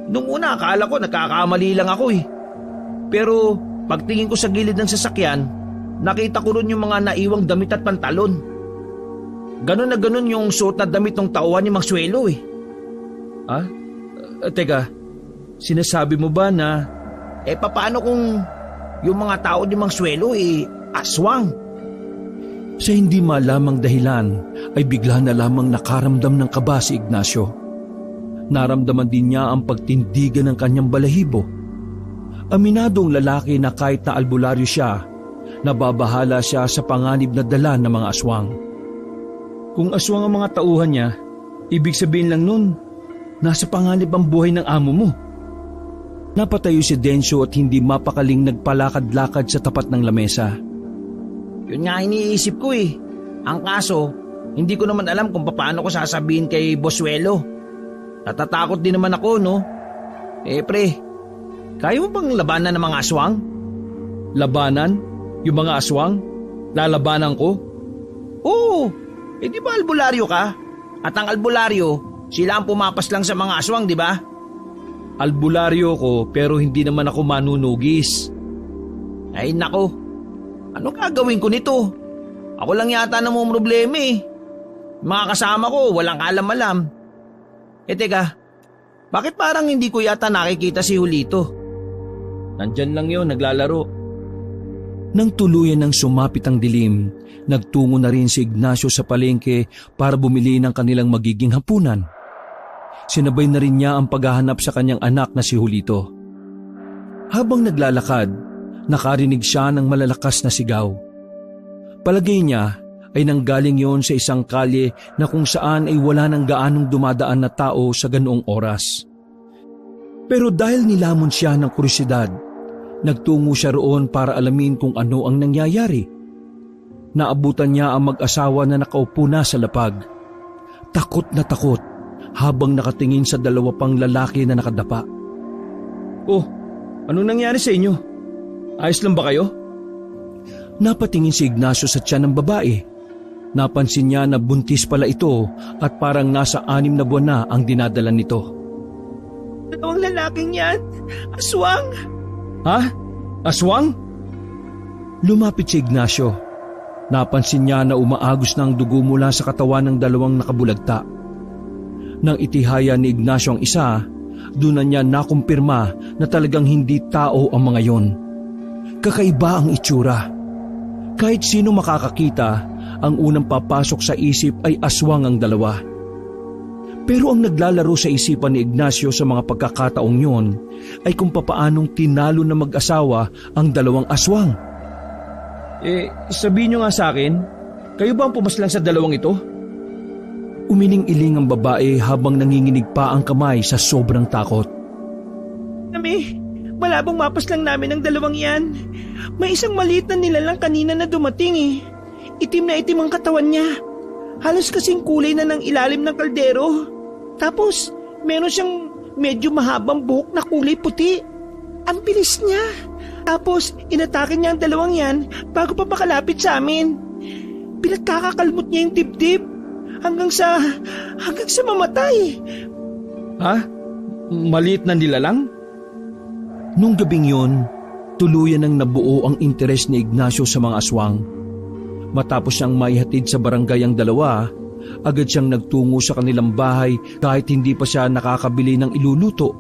Nung una akala ko nagkakamali lang ako eh. Pero pagtingin ko sa gilid ng sasakyan, nakita ko rin yung mga naiwang damit at pantalon. Ganon na ganon yung suot na damit ng tauhan ni Mang Swelo eh. Ah? Teka, sinasabi mo ba na... Paano kung yung mga tao ni Mang Swelo aswang? Sa hindi malamang dahilan ay bigla na lamang nakaramdam ng kaba si Ignacio. Naramdaman din niya ang pagtindigan ng kanyang balahibo. Aminadong lalaki na kahit na albularyo siya, nababahala siya sa panganib na dala ng mga aswang. Kung aswang ang mga tauhan niya, ibig sabihin lang nun, nasa panganib ang buhay ng amo mo. Napatayo si Dencio at hindi mapakaling nagpalakad-lakad sa tapat ng lamesa. Yun nga iniisip ko eh. Ang kaso, hindi ko naman alam kung paano ko sasabihin kay Boswelo. Natatakot din naman ako, no? Pre, kaya mo bang labanan ng mga aswang? Labanan? Yung mga aswang? Lalabanan ko? Oo, di ba albularyo ka? At ang albularyo, sila ang pumapas lang sa mga aswang, di ba? Albularyo ko pero hindi naman ako manunugis. Ay nako, anong gagawin ko nito? Ako lang yata namumroblema eh. Mga kasama ko, walang alam-alam. Teka, bakit parang hindi ko yata nakikita si Julito? Nandyan lang yun, naglalaro. Nang tuluyan ng sumapit ang dilim, nagtungo na rin si Ignacio sa palengke para bumili ng kanilang magiging hapunan. Sinabay na rin niya ang paghahanap sa kanyang anak na si Julito. Habang naglalakad, nakarinig siya ng malalakas na sigaw. Palagay niya ay nanggaling yon sa isang kalye na kung saan ay wala nang gaanong dumadaan na tao sa ganoong oras. Pero dahil nilamon siya ng kuryosidad, nagtungo siya roon para alamin kung ano ang nangyayari. Naabutan niya ang mag-asawa na nakaupo na sa lapag. Takot na takot habang nakatingin sa dalawa pang lalaki na nakadapa. "Oh, ano nangyari sa inyo? Ayos lang ba kayo?" Napatingin si Ignacio sa tiyan ng babae. Napansin niya na buntis pala ito at parang nasa 6 na buwan na ang dinadala nito. Dalawang lalaking yan, aswang! Ha? Aswang? Lumapit si Ignacio. Napansin niya na umaagos na ang dugo mula sa katawan ng dalawang nakabulagta. Nang itihaya ni Ignacio ang isa, doon na niya nakumpirma na talagang hindi tao ang mga yon. Kakaiba ang itsura. Kahit sino makakakita, ang unang papasok sa isip ay aswang ang dalawa. Pero ang naglalaro sa isipan ni Ignacio sa mga pagkakataong yon ay kung papaanong tinalo na mag-asawa ang dalawang aswang. Sabihin niyo nga sa akin, kayo ba ang pumaslang sa dalawang ito? Umiling-iling ang babae habang nanginginig pa ang kamay sa sobrang takot. Kami, malabong mapas lang namin ang dalawang yan. May isang maliit na nilalang kanina na dumating eh. Itim na itim ang katawan niya. Halos kasing kulay na ng ilalim ng kaldero. Tapos, meron siyang medyo mahabang buhok na kulay puti. Ang bilis niya. Tapos, inatake niya ang dalawang yan bago pa makalapit sa amin. Pinagkakakalmot niya yung dibdib hanggang sa mamatay. Ha? Maliit na nilalang? Nung gabing yon, tuluyan ang nabuo ang interes ni Ignacio sa mga aswang. Matapos siyang maihatid sa barangay ang dalawa, agad siyang nagtungo sa kanilang bahay kahit hindi pa siya nakakabili ng iluluto.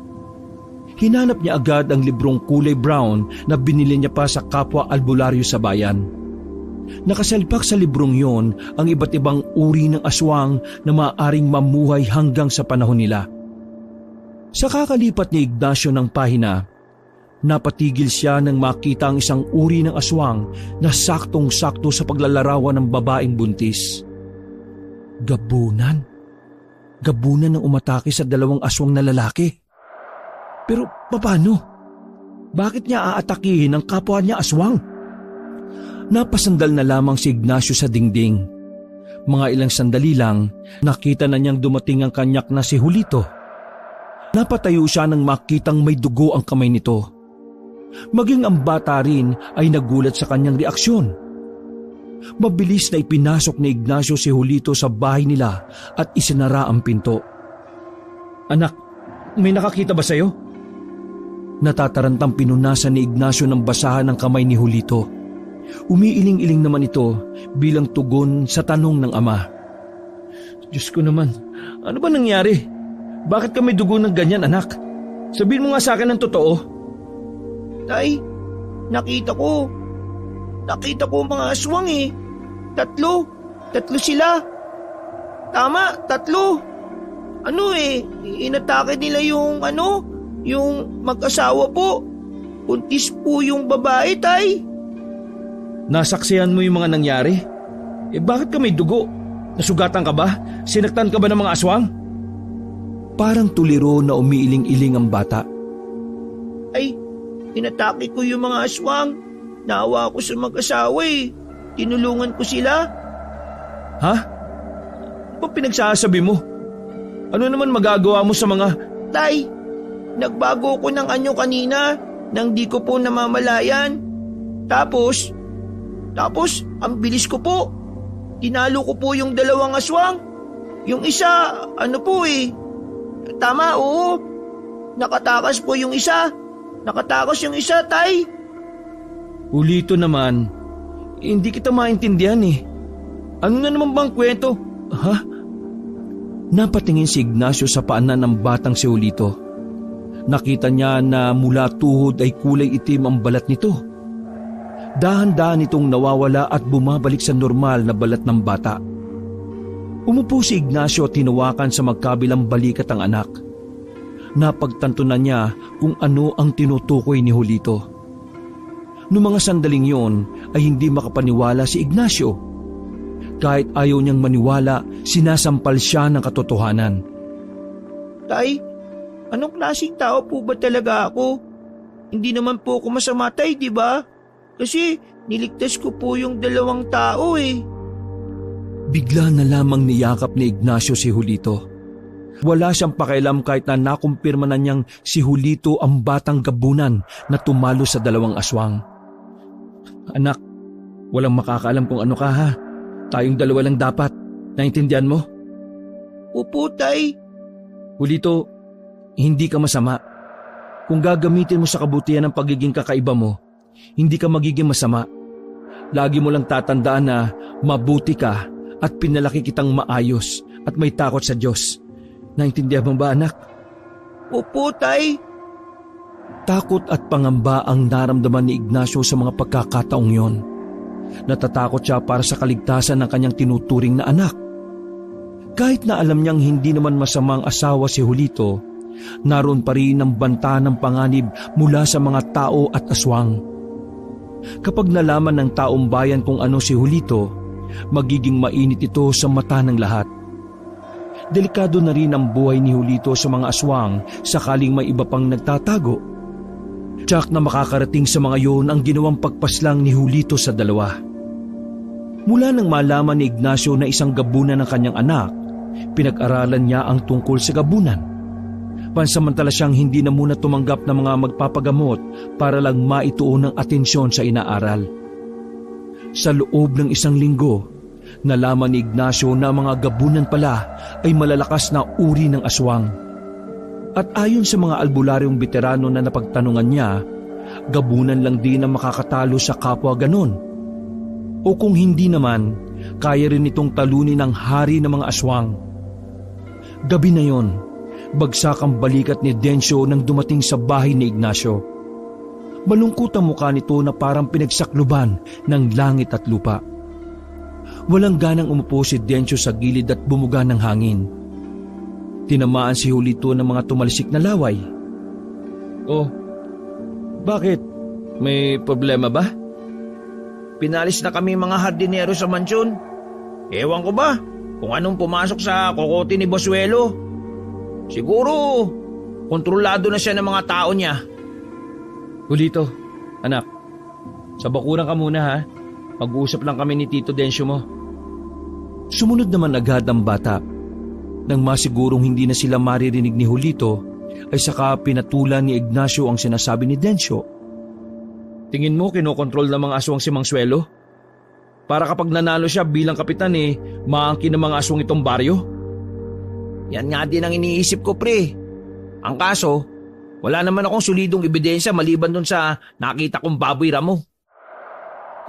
Hinanap niya agad ang librong kulay brown na binili niya pa sa kapwa albularyo sa bayan. Nakasalpak sa librong yon ang iba't ibang uri ng aswang na maaaring mamuhay hanggang sa panahon nila. Sa kakalipat ni Ignacio ng pahina, napatigil siya nang makita ang isang uri ng aswang na saktong-sakto sa paglalarawan ng babaeng buntis. Gabunan? Gabunan ang umatake sa dalawang aswang na lalaki. Pero paano? Bakit niya aatakihin ang kapwa niya aswang? Napasandal na lamang si Ignacio sa dingding. Mga ilang sandali lang, nakita na niyang dumating ang kanyak na si Julito. Napatayo siya nang makitang may dugo ang kamay nito. Maging ang bata rin ay nagulat sa kanyang reaksyon. Mabilis na ipinasok ni Ignacio si Julito sa bahay nila at isinara ang pinto. Anak, may nakakita ba sa'yo? Natatarantang pinunasan ni Ignacio ng basahan ng kamay ni Julito. Umiiling-iling naman ito bilang tugon sa tanong ng ama. Diyos ko naman, ano ba nangyari? Bakit ka may dugo ng ganyan, anak? Sabihin mo nga sa akin ang totoo. Tay, nakita ko mga aswang eh. Tatlo sila. Tama, 3. Inatake nila yung mag-asawa po. Buntis po yung babae, tay. Nasaksihan mo yung mga nangyari? Bakit ka may dugo? Nasugatan ka ba? Sinaktan ka ba ng mga aswang? Parang tuliro na umiiling-iling ang bata. Ay, inatake ko yung mga aswang. Naawa ko sa mag-asawa eh. Tinulungan ko sila. Ha? Ano ba pinagsasabi mo? Ano naman magagawa mo sa mga... Tay, nagbago ko ng anyo kanina nang di ko po namamalayan. Tapos, ang bilis ko po. Tinalo ko po yung 2 aswang. Yung isa, tama, oo. Nakatakas yung isa, tay. Ulito naman, hindi kita maintindihan eh. Ano na naman bang kwento? Ha? Napatingin si Ignacio sa paanan ng batang si Ulito. Nakita niya na mula tuhod ay kulay itim ang balat nito. Dahan-dahan itong nawawala at bumabalik sa normal na balat ng bata. Umupo si Ignacio at tinawakan sa magkabilang balikat ang anak. Napagtanto na niya kung ano ang tinutukoy ni Julito. Noong mga sandaling yon ay hindi makapaniwala si Ignacio. Kahit ayaw niyang maniwala, sinasampal siya ng katotohanan. Tay, anong klaseng tao po ba talaga ako? Hindi naman po ako masama, tay, di ba? Kasi niligtas ko po yung 2 tao eh. Bigla na lamang niyakap ni Ignacio si Julito. Wala siyang pakialam kahit na nakumpirma na niyang si Julito ang batang gabunan na tumalo sa 2 aswang. Anak, walang makakaalam kung ano ka ha. Tayong 2 lang dapat. Naintindihan mo? Opo, tay. Julito, hindi ka masama. Kung gagamitin mo sa kabutihan ang pagiging kakaiba mo, hindi ka magiging masama. Lagi mo lang tatandaan na mabuti ka at pinalaki kitang maayos at may takot sa Diyos. Naintindihan mo ba, anak? Opo, tay. Takot at pangamba ang naramdaman ni Ignacio sa mga pagkakataong yon. Natatakot siya para sa kaligtasan ng kanyang tinuturing na anak. Kahit na alam niyang hindi naman masamang asawa si Julito, naroon pa rin ang banta ng panganib mula sa mga tao at aswang. Kapag nalaman ng taong bayan kung ano si Julito, magiging mainit ito sa mata ng lahat. Delikado na rin ang buhay ni Julito sa mga aswang sakaling may iba pang nagtatago. Tiyak na makakarating sa mga yon ang ginawang pagpaslang ni Julito sa dalawa. Mula nang malaman ni Ignacio na isang gabunan ng kanyang anak, pinag-aralan niya ang tungkol sa gabunan. Pansamantala siyang hindi na muna tumanggap ng mga magpapagamot para lang maituon ng atensyon sa inaaral. Sa loob ng 1 linggo, nalaman ni Ignacio na mga gabunan pala ay malalakas na uri ng aswang. At ayon sa mga albularyong veterano na napagtanungan niya, gabunan lang din ang makakatalo sa kapwa ganon. O kung hindi naman, kaya rin itong talunin ang hari ng mga aswang. Gabi na yon, bagsak ang balikat ni Dencio nang dumating sa bahay ni Ignacio. Malungkot ang mukha nito na parang pinagsakluban ng langit at lupa. Walang ganang umupo si Dencio sa gilid at bumuga ng hangin. Tinamaan si Julito ng mga tumalsik na laway. Oh, bakit? May problema ba? Pinalis na kami mga hardinero sa mansyon. Ewan ko ba kung anong pumasok sa kokote ni Bosuelo. Siguro, kontrolado na siya ng mga tao niya. Julito, anak, sa bakuran ka muna ha. Mag-uusap lang kami ni Tito Dencio mo. Sumunod naman agad ang bata. Nang masigurong hindi na sila maririnig ni Julito, ay saka pinatulan ni Ignacio ang sinasabi ni Dencio. Tingin mo kinokontrol ng mga aswang si Mang Suelo? Para kapag nanalo siya bilang kapitan maangkin ng mga aswang itong baryo? Yan nga din ang iniisip ko, pre. Ang kaso, wala naman akong solidong ebidensya maliban dun sa nakita kong baboy ramo.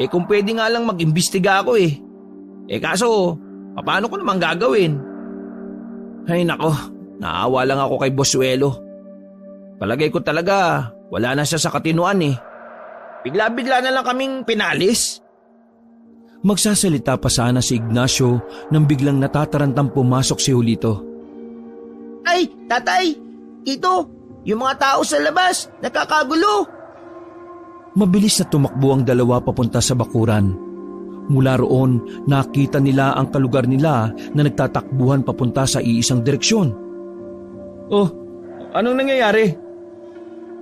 Kung pwede nga lang mag-imbestiga ako kaso, paano ko naman gagawin? Ay nako, naawa lang ako kay Bosuelo. Palagay ko talaga, wala na siya sa katinuan Bigla-bigla na lang kaming pinalis. Magsasalita pa sana si Ignacio nang biglang natatarantang pumasok si Julito. Ay, tatay! Ito, yung mga tao sa labas, nakakagulo! Mabilis na tumakbo ang dalawa papunta sa bakuran. Mula roon, nakita nila ang kalugar nila na nagtatakbuhan papunta sa iisang direksyon. Oh, anong nangyayari?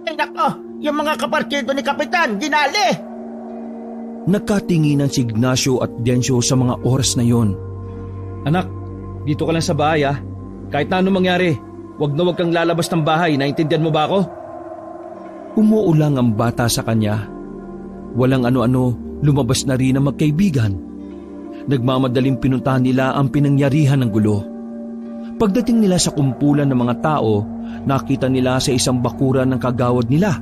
Ay nako, yung mga kapartito ni Kapitan, dinali! Nagkatinginan si Ignacio at Dencio sa mga oras na yon. Anak, dito ka lang sa bahay Kahit na anong mangyari, wag na wag kang lalabas ng bahay, naintindihan mo ba ako? Umuulang ang bata sa kanya. Walang ano-ano, lumabas na rin ang magkaibigan. Nagmamadaling pinuntahan nila ang pinangyarihan ng gulo. Pagdating nila sa kumpulan ng mga tao, nakita nila sa isang bakuran ng kagawad nila.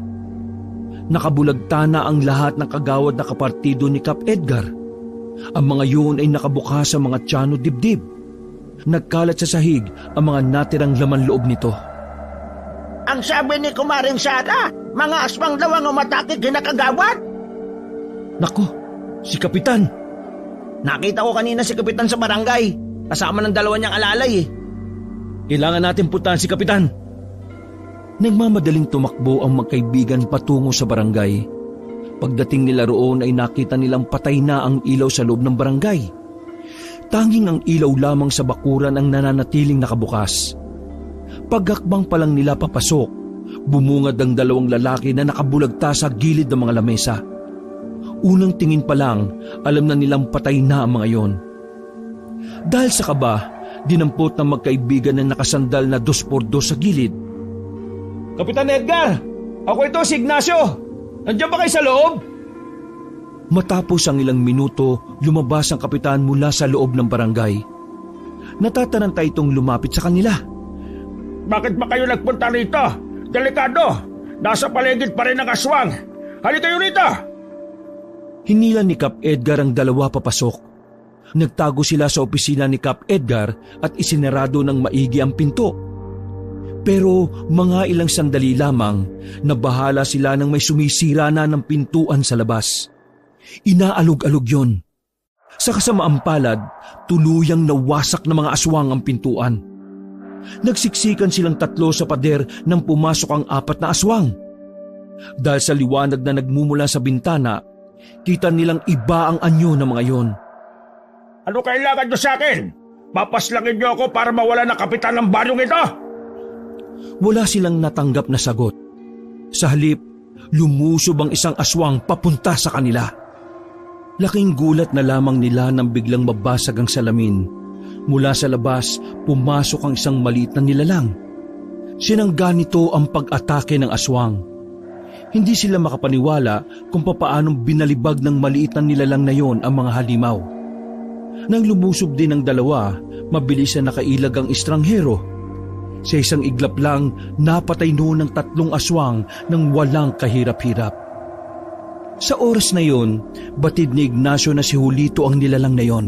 Nakabulagta na ang lahat ng kagawad na kapartido ni Kap Edgar. Ang mga yun ay nakabukas sa mga tiyan o dibdib. Nagkalat sa sahig ang mga natirang laman loob nito. Ang sabi ni Kumaring Sara, mga aswang daw ang umatake kina kagawad. Nako, si Kapitan! Nakita ko kanina si Kapitan sa barangay, kasama ng dalawa niyang alalay Kailangan natin puntahan si Kapitan. Nagmamadaling tumakbo ang magkaibigan patungo sa barangay. Pagdating nila roon ay nakita nilang patay na ang ilaw sa loob ng barangay. Tanging ang ilaw lamang sa bakuran ang nananatiling nakabukas. Paghakbang pa lang nila papasok, bumungad ang dalawang lalaki na nakabulagta sa gilid ng mga lamesa. Unang tingin pa lang, alam na nilang patay na ang mga yon. Dahil sa kaba, dinampot ng magkaibigan na nakasandal na 2x2 sa gilid. Kapitan Edgar! Ako ito, si Ignacio! Nandiyan ba kayo sa loob? Matapos ang ilang minuto, lumabas ang kapitan mula sa loob ng barangay. Natataranta itong lumapit sa kanila. Bakit ba kayo nagpunta rito? Delikado! Nasa paligid pa rin ang aswang! Halika kayo rito! Hinila ni Kap Edgar ang dalawa papasok. Nagtago sila sa opisina ni Kap Edgar at isinarado ng maigi ang pinto. Pero mga ilang sandali lamang, nabahala sila nang may sumisira na ng pintuan sa labas. Inaalog-alog yon. Sa kasamaang palad, tuluyang nawasak ng mga aswang ang pintuan. Nagsiksikan silang tatlo sa pader nang pumasok ang 4 na aswang. Dahil sa liwanag na nagmumula sa bintana, kita nilang iba ang anyo ng mga yon. Ano kailangan nyo sa akin? papaslangin niyo ako para mawala ng kapitan ng baryong ito? Wala silang natanggap na sagot. Sa halip, lumusob ang isang aswang papunta sa kanila. Laking gulat na lamang nila nang biglang mabasag ang salamin. Mula sa labas, pumasok ang isang maliit na nilalang. Sinangga nito ang pag-atake ng aswang. Hindi sila makapaniwala kung papaanong binalibag ng maliit na nilalang na yon ang mga halimaw. Nang lumusob din ang dalawa, mabilis na nakailag ang estranghero. Sa isang iglap lang, napatay noon ng 3 aswang nang walang kahirap-hirap. Sa oras na yon, batid ni Ignacio na si Julito ang nilalang na yon.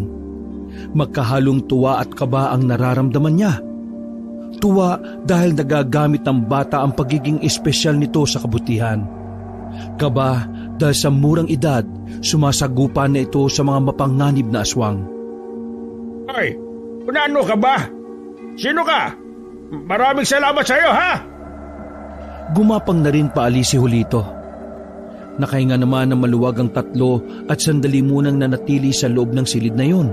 Magkahalong tuwa at kaba ang nararamdaman niya. Tuwa dahil nagagamit ng bata ang pagiging espesyal nito sa kabutihan. Kaba dahil sa murang edad, sumasagupa na ito sa mga mapanganib na aswang. Ay, ano ka ba? Sino ka? Maraming salamat sa iyo, ha? Gumapang na rin paalis si Julito. Nakahinga naman ng maluwag ang 3 at sandali munang nanatili sa loob ng silid na yun.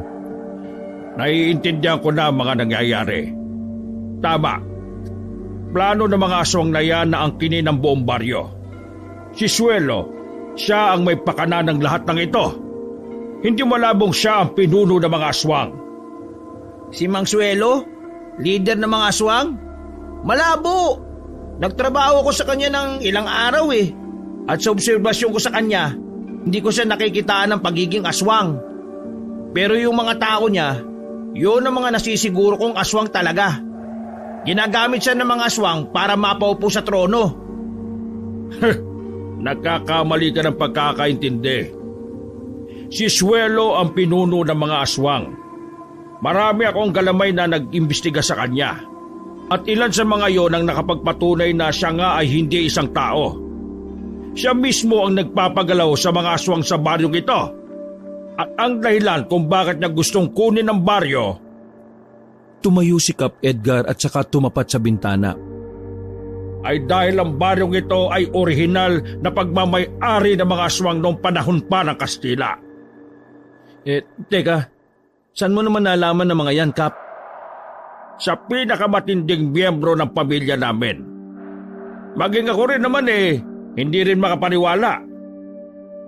Naiintindihan ko na ang mga nangyayari. Tama. Plano ng mga aswang na yan na ang kinin ng buong baryo. Si Suelo, siya ang may pakana ng lahat ng ito. Hindi malabong siya ang pinuno ng mga aswang. Si Mang Suelo? Leader ng mga aswang? Malabo! Nagtrabaho ko sa kanya ng ilang araw eh. At sa obserbasyon ko sa kanya, hindi ko siya nakikitaan ng pagiging aswang. Pero yung mga tao niya, yun ang mga nasisiguro kong aswang talaga. Ginagamit siya ng mga aswang para mapaupo sa trono. Nagkakamali ka ng pagkakaintindi. Si Suelo ang pinuno ng mga aswang. Marami akong galamay na nag-imbestiga sa kanya. At ilan sa mga yon ang nakapagpatunay na siya nga ay hindi isang tao. Siya mismo ang nagpapagalaw sa mga aswang sa baryong ito. At ang dahilan kung bakit niya gustong kunin ang baryo. Tumayo si Kap Edgar at saka tumapat sa bintana. Ay dahil ang baryong ito ay orihinal na pagmamay-ari ng mga aswang noong panahon pa ng Kastila. Teka, saan mo naman nalaman ng mga yan, Kap? Sa pinakamatinding miyembro ng pamilya namin. Maging ako rin naman hindi rin makapaniwala.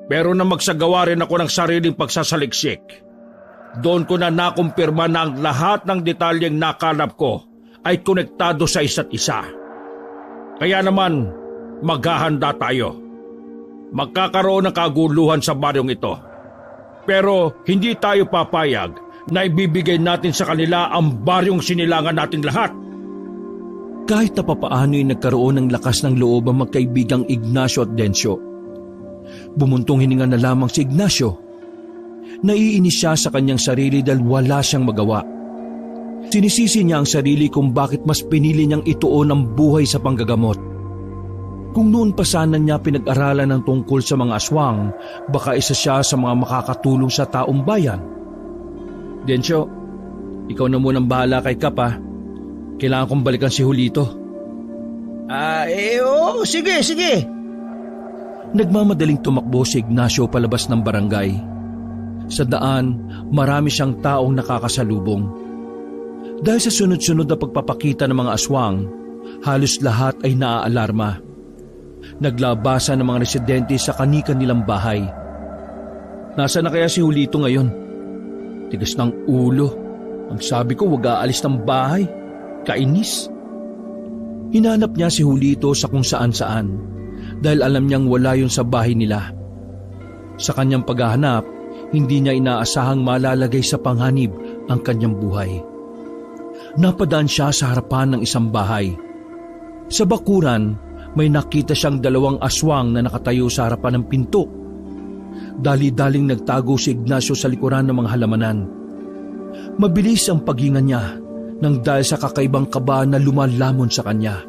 Pero na magsagawa rin ako ng sariling pagsasaliksik, doon ko na nakumpirma na ang lahat ng detalyeng nakalap ko ay konektado sa isa't isa. Kaya naman, maghahanda tayo. Magkakaroon ng kaguluhan sa baryong ito. Pero hindi tayo papayag na ibibigay natin sa kanila ang baryong sinilangan nating lahat. Kahit na papaano'y nagkaroon ng lakas ng loob ang magkaibigang Ignacio at Dencio. Bumuntong hininga na lamang si Ignacio. Naiinis siya sa kanyang sarili dahil wala siyang magawa. Sinisisi niya ang sarili kung bakit mas pinili niyang ituon ang buhay sa panggagamot. Kung noon pa sana niya pinag-aralan ng tungkol sa mga aswang, baka isa siya sa mga makakatulong sa taong bayan. Dencio, ikaw na munang bahala kay Kap ha. Kailangan kong balikan si Julito. Sige. Nagmamadaling tumakbo si Ignacio palabas ng barangay. Sa daan, marami siyang taong nakakasalubong. Dahil sa sunod-sunod na pagpapakita ng mga aswang, halos lahat ay naaalarma. Naglabasan ng mga residente sa kani-kanilang bahay. Nasaan na kaya si Julito ngayon? Tigas ng ulo. Ang sabi ko, wag aalis ng bahay. Kainis. Hinanap niya si Julito sa kung saan-saan dahil alam niyang wala yun sa bahay nila. Sa kanyang paghahanap, hindi niya inaasahang malalagay sa panganib ang kanyang buhay. Napadaan siya sa harapan ng isang bahay. Sa bakuran, may nakita siyang 2 aswang na nakatayo sa harapan ng pinto. Dali-daling nagtago si Ignacio sa likuran ng mga halamanan. Mabilis ang paghinga niya nang dahil sa kakaibang kaba na lumalamon sa kanya.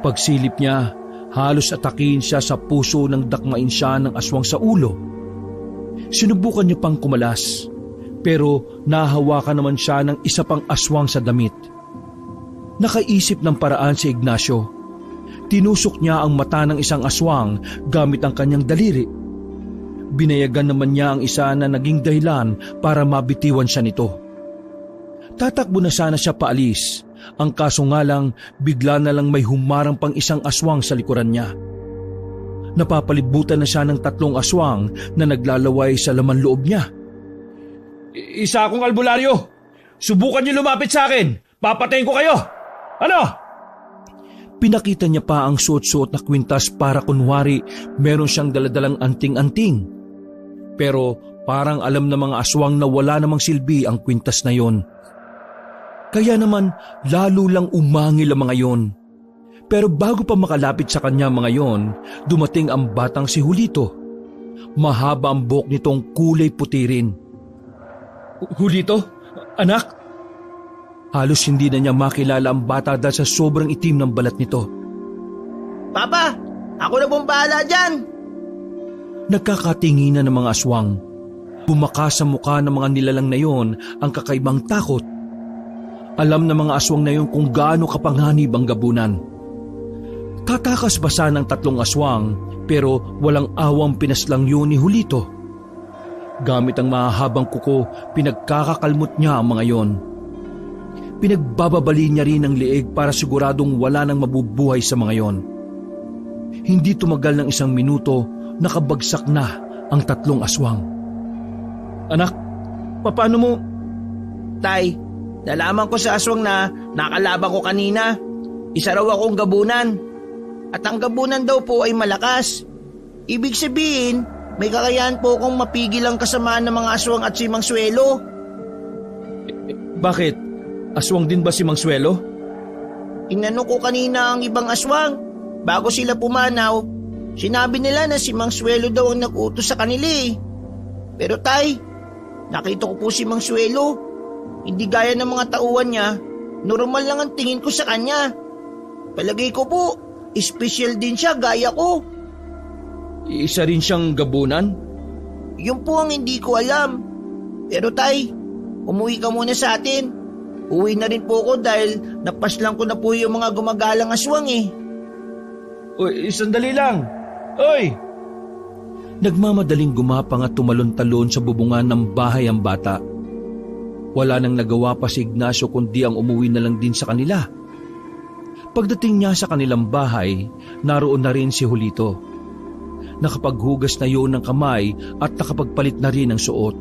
Pagsilip niya, halos atakihin siya sa puso nang dakmain siya ng aswang sa ulo. Sinubukan niya pang kumalas, pero nahawakan naman siya ng isa pang aswang sa damit. Nakaisip ng paraan si Ignacio. Tinusok niya ang mata ng isang aswang gamit ang kanyang daliri. Binayagan naman niya ang isa na naging dahilan para mabitiwan siya nito. Tatakbo na sana siya paalis. Ang kaso nga lang, bigla na lang may humarang pang isang aswang sa likuran niya. Napapalibutan na siya ng 3 aswang na naglalaway sa laman loob niya. Isa akong albularyo! Subukan niyo lumapit sa akin! Papatayin ko kayo! Ano? Pinakita niya pa ang suot-suot na kwintas para kunwari meron siyang daladalang anting-anting. Pero parang alam ng mga aswang na wala namang silbi ang kwintas na yon. Kaya naman lalo lang umangil ang mga yon. Pero bago pa makalapit sa kanya mga yon, dumating ang batang si Julito. Mahaba ang buhok nitong kulay puti rin. Julito? Anak? Halos hindi na niya makilala ang bata dahil sa sobrang itim ng balat nito. Papa, ako na pong bahala dyan. Nagkakatinginan ng mga aswang. Bumakas sa mukha ng mga nilalang na yon ang kakaibang takot. Alam ng mga aswang na yon kung gaano kapanghanib ang gabunan. Tatakas pa sana ng 3 aswang pero walang awang pinaslang yun ni Julito. Gamit ang mahahabang kuko, pinagkakakalmot niya ang mga yon. Pinagbababali niya rin ang liig para siguradong wala nang mabubuhay sa mga yon. Hindi tumagal ng 1 minuto, nakabagsak na ang 3 aswang. Anak, paano mo? Tay, nalaman ko sa aswang na nakalaban ko kanina. Isa raw akong gabunan. At ang gabunan daw po ay malakas. Ibig sabihin, may kakayahan po akong mapigil ang kasamaan ng mga aswang at si Mang Suelo. Bakit? Aswang din ba si Mang Suelo? Tinanong ko kanina ang ibang aswang. Bago sila pumanaw, sinabi nila na si Mang Suelo daw ang nag-utos sa kanila eh. Pero tay, nakita ko po si Mang Suelo. Hindi gaya ng mga tauhan niya, normal lang ang tingin ko sa kanya. Palagay ko po, espesyal din siya gaya ko. Isa rin siyang gabunan? Yun po ang hindi ko alam. Pero tay, umuwi ka muna sa atin. Uwi na rin po ako dahil napaslang ko na po yung mga gumagalang aswang eh. Uy, sandali lang. Uy! Nagmamadaling gumapang at tumalon-talon sa bubungan ng bahay ang bata. Wala nang nagawa pa si Ignacio kundi ang umuwi na lang din sa kanila. Pagdating niya sa kanilang bahay, naroon na rin si Julito. Nakapaghugas na yun ng kamay at nakapagpalit na rin ng suot.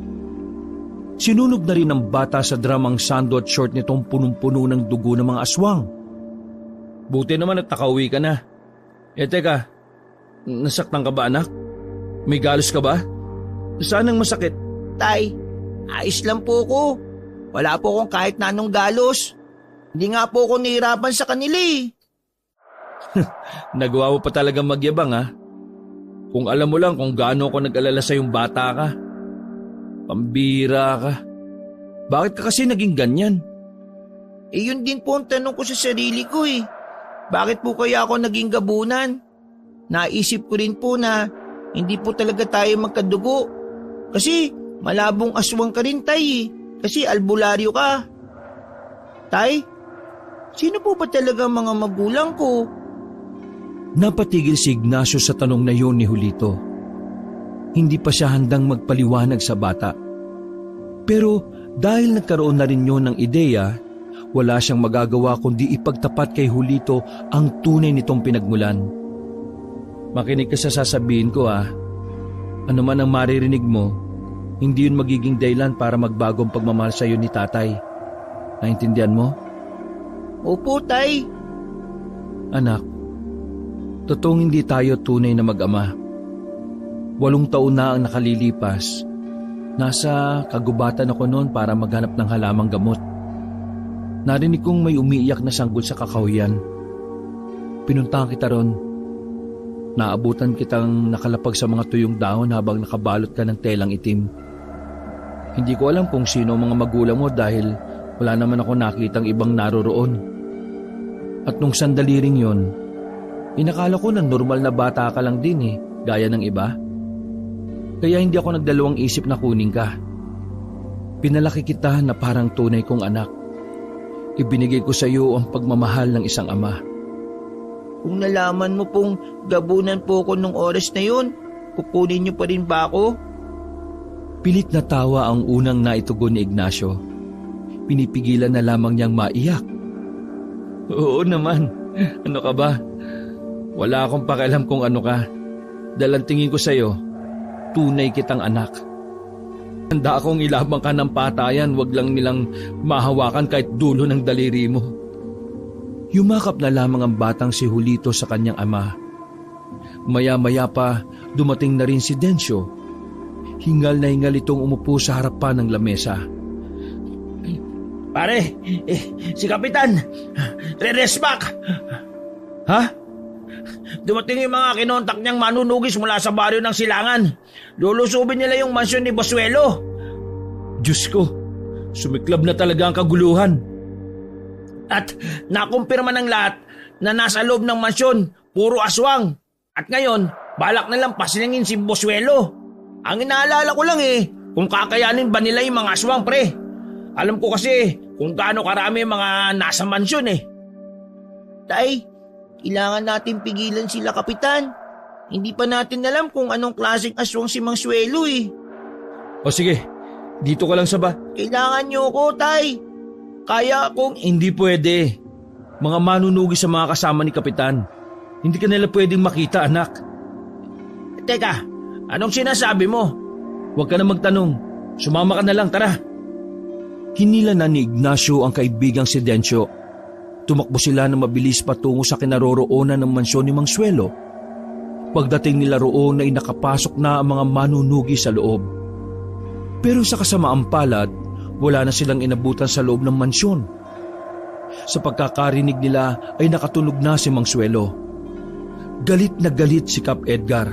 Sinunog na rin ng bata sa dramang sando at short nitong punong-puno ng dugo ng mga aswang. Buti naman at nakauwi ka na. Teka, nasaktan ka ba anak? May galos ka ba? Saan ang masakit? Tay, ayos lang po ko. Wala po akong kahit na anong galos. Hindi nga po ako nahirapan sa kanila eh. Nagawa mo pa talagang magyabang ha? Kung alam mo lang kung gaano ako nag-alala sa yung bata ka. Pambira ka. Bakit ka kasi naging ganyan? Yun din po ang tanong ko sa sarili ko eh. Bakit po kaya ako naging gabunan? Naisip ko rin po na hindi po talaga tayo magkadugo. Kasi malabong aswang ka rin tay eh. Kasi albularyo ka. Tay, sino po ba talaga mga magulang ko? Napatigil si Ignacio sa tanong na yun ni Julito. Hindi pa siya handang magpaliwanag sa bata. Pero dahil nagkaroon na rin yun ng ideya, wala siyang magagawa kundi ipagtapat kay Julito ang tunay nitong pinagmulan. Makinig ka sa sasabihin ko ha. Ano man ang maririnig mo, hindi yun magiging dahilan para magbago ang pagmamahal sa iyo ni tatay. Naintindihan mo? Opo, tay. Anak, totoong hindi tayo tunay na mag-ama. 8 taon na ang nakalilipas. Nasa kagubatan ako noon para maghanap ng halamang gamot. Narinig kong may umiiyak na sanggol sa kakahuyan. Pinuntahan kita ron. Naabutan kitang nakalapag sa mga tuyong dahon habang nakabalot ka ng telang itim. Hindi ko alam kung sino ang mga magulang mo dahil wala naman ako nakitang ibang naroroon. At nung sandali ring yun, inakala ko na normal na bata ka lang din gaya ng iba. Kaya hindi ako nagdalawang isip na kunin ka. Pinalaki kita na parang tunay kong anak. Ibinigay ko sa iyo ang pagmamahal ng isang ama. Kung nalaman mo pong gabunan po ko nung oras na yun, kukunin niyo pa rin ba ako? Pilit na tawa ang unang naitugon ni Ignacio. pinipigilan na lamang niyang maiyak. Oo naman, ano ka ba? Wala akong pakialam kung ano ka. Dahil ang tingin ko sa'yo, tunay kitang anak. Handa akong ilabang ka ng patayan, wag lang nilang mahawakan kahit dulo ng daliri mo. Yumakap na lamang ang batang si Julito sa kanyang ama. Maya-maya pa, dumating na rin si Dencio. Hingal na hingal itong umupo sa harapan ng lamesa. Pare, si Kapitan, re-resback. Ha? Dumating yung mga kinontak niyang manunugis mula sa baryo ng Silangan. Lulusubin nila yung mansyon ni Bosuelo. Diyos ko, sumiklab na talaga ang kaguluhan. At nakumpirma ng lahat na nasa loob ng mansyon, puro aswang. At ngayon, balak na lang pasilingin si Bosuelo. Ang inaalala ko lang kung kakayanin ba nila yung mga aswang, pre. Alam ko kasi kung gaano karami mga nasa mansyon Tay, kailangan natin pigilan sila, Kapitan. Hindi pa natin alam kung anong klaseng aswang si Mang Suelo O sige, dito ka lang sa ba? Kailangan niyo ko, Tay. Kaya kung... Hindi pwede. Mga manunugis sa mga kasama ni Kapitan. Hindi ka nila pwedeng makita, anak. Teka, anong sinasabi mo? Huwag ka na magtanong. Sumama ka na lang, tara. Hinila na ni Ignacio ang kaibigang si Dencio. Tumakbo sila na mabilis patungo sa kinaroroonan ng mansyon ni Mang Suelo. Pagdating nila roon ay nakapasok na ang mga manunugi sa loob. Pero sa kasamaang palad, wala na silang inabutan sa loob ng mansyon. Sa pagkakarinig nila ay nakatunog na si Mang Suelo. Galit na galit si Kap Edgar.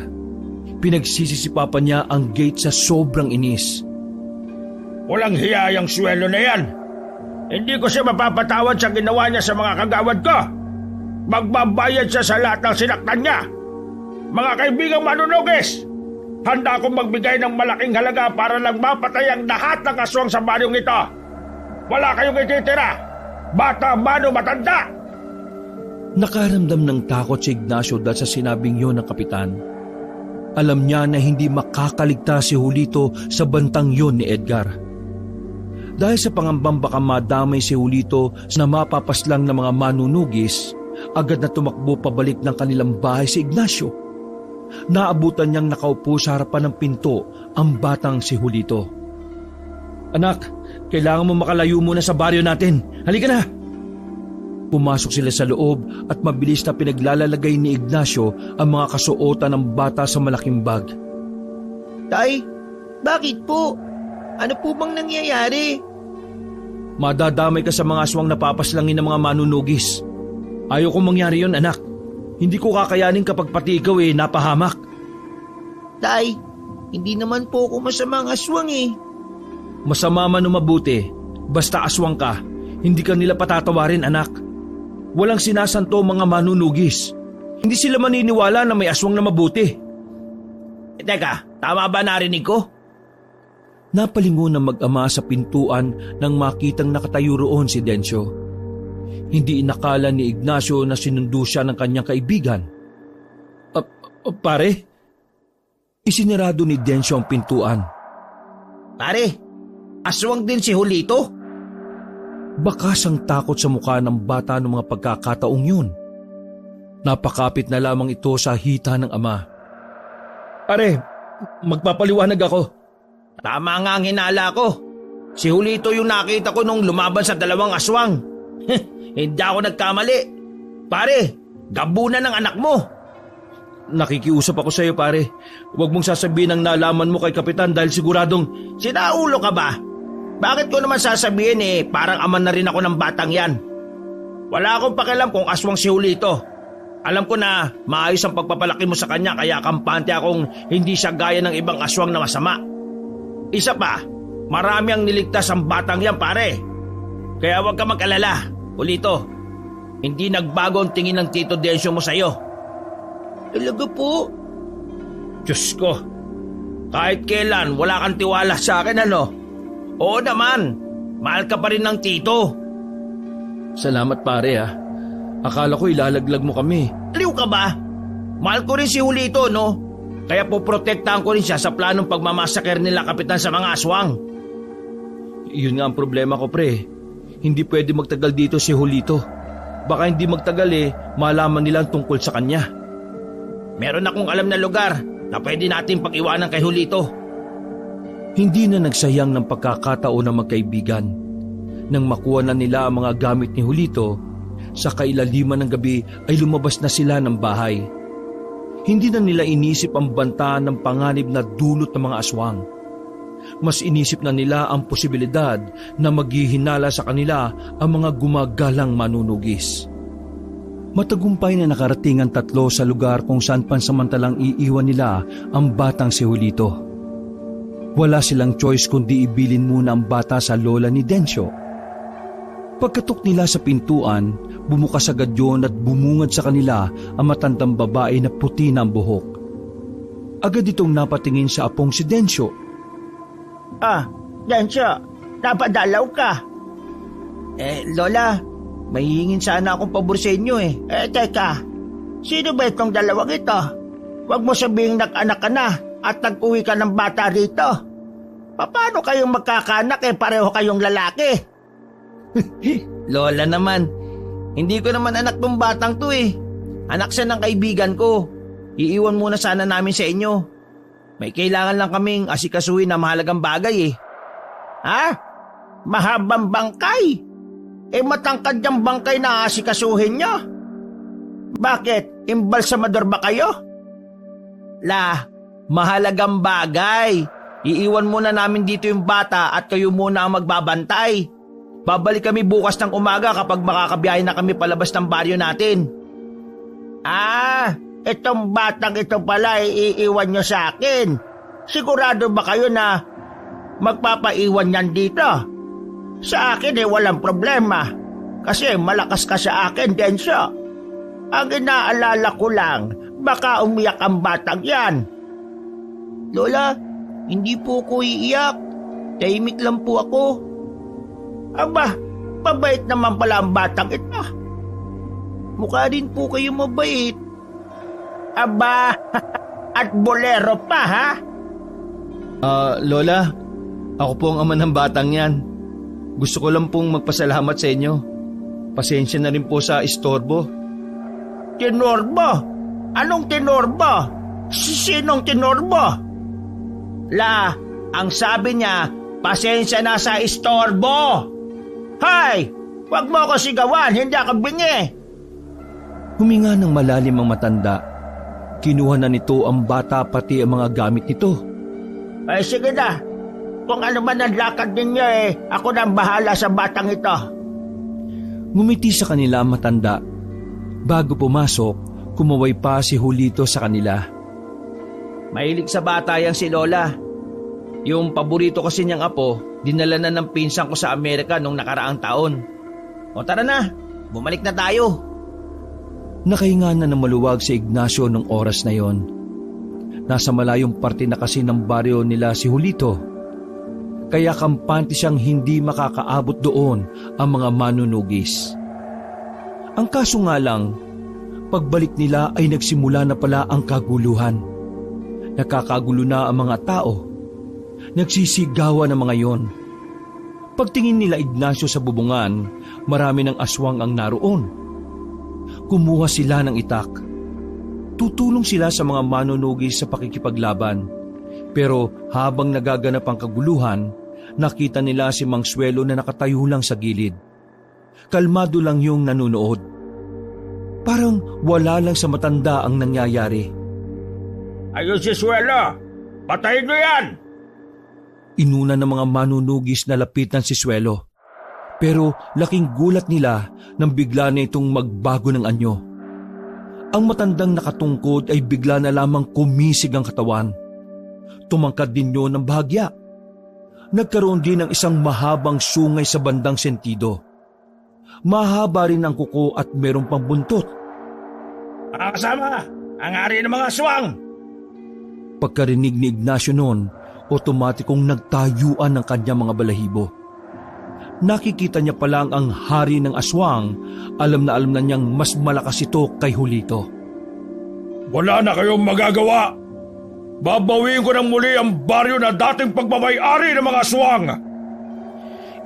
Pinagsisisipapan niya ang gate sa sobrang inis. Walang hiya yung Suelo na yan. Hindi ko siya mapapatawad sa ginawa niya sa mga kagawad ko. Magbabayad siya sa lahat ng sinaktan niya. Mga kaibigang manunugis, handa akong magbigay ng malaking halaga para lang mapatay ang lahat ng aswang sa baryong ito. Wala kayong ititira. Bata, mano, matanda. Nakaramdam ng takot si Ignacio dahil sa sinabing yon ng kapitan. Alam niya na hindi makakaligtas si Julito sa bantang yon ni Edgar. Dahil sa pangambang baka madamay si Julito na mapapaslang ng mga manunugis, agad na tumakbo pabalik ng kanilang bahay si Ignacio. Naabutan niyang nakaupo sa harapan ng pinto ang batang si Julito. Anak, kailangan mo makalayo muna sa baryo natin. Halika na! Pumasok sila sa loob at mabilis na pinaglalalagay ni Ignacio ang mga kasuotan ng bata sa malaking bag. Tay, bakit po? Ano po bang nangyayari? Madadamay ka sa mga aswang napapaslangin ng mga manunugis. Ayaw kong mangyari yon, anak. Hindi ko kakayanin kapag pati ikaw napahamak. Tay, hindi naman po ako masamang aswang Masama man o mabuti, basta aswang ka, hindi ka nila patatawarin, anak. Walang sinasanto mga manunugis. Hindi sila maniniwala na may aswang na mabuti. Teka, tama ba narinig ko? Napalingon ang mag-ama sa pintuan nang makitang nakatayo roon si Dencio. Hindi inakala ni Ignacio na sinundo siya ng kanyang kaibigan. Pare? Isinarado ni Dencio ang pintuan. Pare, aswang din si Julito? Bakas ang takot sa mukha ng bata ng mga pagkakataong yun. Napakapit na lamang ito sa hita ng ama. Pare, magpapaliwanag ako. Tama nga ang hinala ko. Si Julito yung nakita ko nung lumaban sa dalawang aswang. Hindi ako nagkamali. Pare, gabunan ng anak mo. Nakikiusap ako sa iyo, pare. Huwag mong sasabihin ang nalaman mo kay Kapitan dahil siguradong... Sinaulo ka ba? Bakit ko naman sasabihin parang aman na rin ako ng batang yan. Wala akong pakialam kung aswang si Julito. Alam ko na maayos ang pagpapalaki mo sa kanya kaya kampante akong hindi siya gaya ng ibang aswang na masama. Isa pa, marami ang niligtas ang batang yan, pare. Kaya huwag ka mag-alala, Julito. Hindi nagbago ang tingin ng Tito Dencio mo sa'yo. Talaga po? Diyos ko, kahit kailan wala kang tiwala sa akin, ano? Oo naman, mahal ka pa rin ng tito. Salamat, pare, ha. Akala ko ilalaglag mo kami. Aliw ka ba? Mahal ko rin si Julito, no? Kaya poprotektahan ko rin siya sa planong pagmamasaker nila Kapitan sa mga aswang. Yun nga ang problema ko, pre. hindi pwede magtagal dito si Julito. Baka hindi magtagal malaman nila ang tungkol sa kanya. Meron akong alam na lugar na pwede natin pag-iwanan kay Julito. Hindi na nagsayang ng pagkakataon ng magkaibigan. Nang makuha na nila ang mga gamit ni Julito, sa kailaliman ng gabi ay lumabas na sila ng bahay. Hindi na nila inisip ang banta ng panganib na dulot ng mga aswang. Mas inisip na nila ang posibilidad na maghihinala sa kanila ang mga gumagalang manunugis. Matagumpay na nakarating ang tatlo sa lugar kung saan pansamantalang iiwan nila ang batang si Julito. Wala silang choice kundi ibilin muna ang bata sa lola ni Dencio. Pagkatok nila sa pintuan, bumukas agad yun at bumungad sa kanila ang matandang babae na puti na ang buhok. Agad itong napatingin sa apong si Dencio. Dencio, napadalaw ka. Lola, may hingin sana akong pabor sa inyo teka, sino ba itong dalawang ito? Huwag mo sabihing nag-anak ka na at nag-uwi ka ng bata rito. Paano kayong magkakanak pareho kayong lalaki? Lola naman, hindi ko naman anak tong batang to Anak siya ng kaibigan ko. Iiwan muna sana namin sa inyo. May kailangan lang kaming asikasuhin na mahalagang bagay Mahabang bangkay? Matangkad yung bangkay na asikasuhin nyo? Bakit? Imbalsamador ba kayo? Mahalagang bagay. Iiwan muna namin dito yung bata at kayo muna ang magbabantay. Babalik kami bukas ng umaga kapag makakabiyahe na kami palabas ng baryo natin. Itong batang ito pala iiwan nyo sa akin. Sigurado ba kayo na magpapaiwan yan dito? Sa akin walang problema. Kasi malakas ka sa akin, Dencio. Ang inaalala ko lang, baka umiyak ang batang yan. Lola, hindi po ko iiyak. Tahimik lang po ako. Aba, mabait naman pala ang batang ito. Mukha din po kayo mabait. Aba, at bolero pa Lola, ako po ang ama ng batang yan. Gusto ko lang pong magpasalamat sa inyo. Pasensya na rin po sa istorbo. Tinorbo? Anong tinorbo? Sinong tinorbo? Ang sabi niya, pasensya na sa istorbo. Hay! Huwag mo ako sigawan, hindi ako bingi. Huminga ng malalim ang matanda. Kinuha na nito ang bata pati ang mga gamit nito. Sige na. Kung ano man ang lakad ninyo ako na ang bahala sa batang ito. Ngumiti sa kanila ang matanda. Bago pumasok, kumaway pa si Julito sa kanila. Mahilig sa bata yang si Lola. Yung paborito kasi niyang apo, dinala na ng pinsan ko sa Amerika nung nakaraang taon. O tara na, bumalik na tayo. Nakahinga na ng maluwag si Ignacio nung oras na yon. Nasa malayong parte na kasi ng baryo nila si Julito. Kaya kampante siyang hindi makakaabot doon ang mga manunugis. Ang kaso nga lang, pagbalik nila ay nagsimula na pala ang kaguluhan. Nakakagulo na ang mga tao. Nagsisigawan ang mga yon. Pagtingin nila Ignacio sa bubungan, marami ng aswang ang naroon. Kumuha sila ng itak. Tutulong sila sa mga manunugis sa pakikipaglaban. Pero habang nagaganap ang kaguluhan, nakita nila si Mang Suelo na nakatayo lang sa gilid. Kalmado lang yung nanunood. Parang wala lang sa matanda ang nangyayari. Ayun si Suelo! Patayin mo yan! Inuna ng mga manunugis na lapitan si Suelo. Pero laking gulat nila nang bigla na itong magbago ng anyo. Ang matandang nakatungkod ay bigla na lamang kumisig ang katawan. Tumangkad din yun ng bahagya. Nagkaroon din ng isang mahabang sungay sa bandang sentido. Mahaba rin ang kuko at merong pang buntot. Mga kasama, ang ari ng mga aswang! Pagkarinig ni Ignacio noon, otomatikong nagtayuan ng kanyang mga balahibo. Nakikita niya pa lang ang hari ng aswang, alam na niyang mas malakas ito kay Julito. Wala na kayong magagawa! Babawiin ko ng muli ang baryo na dating pagmamay-ari ng mga aswang!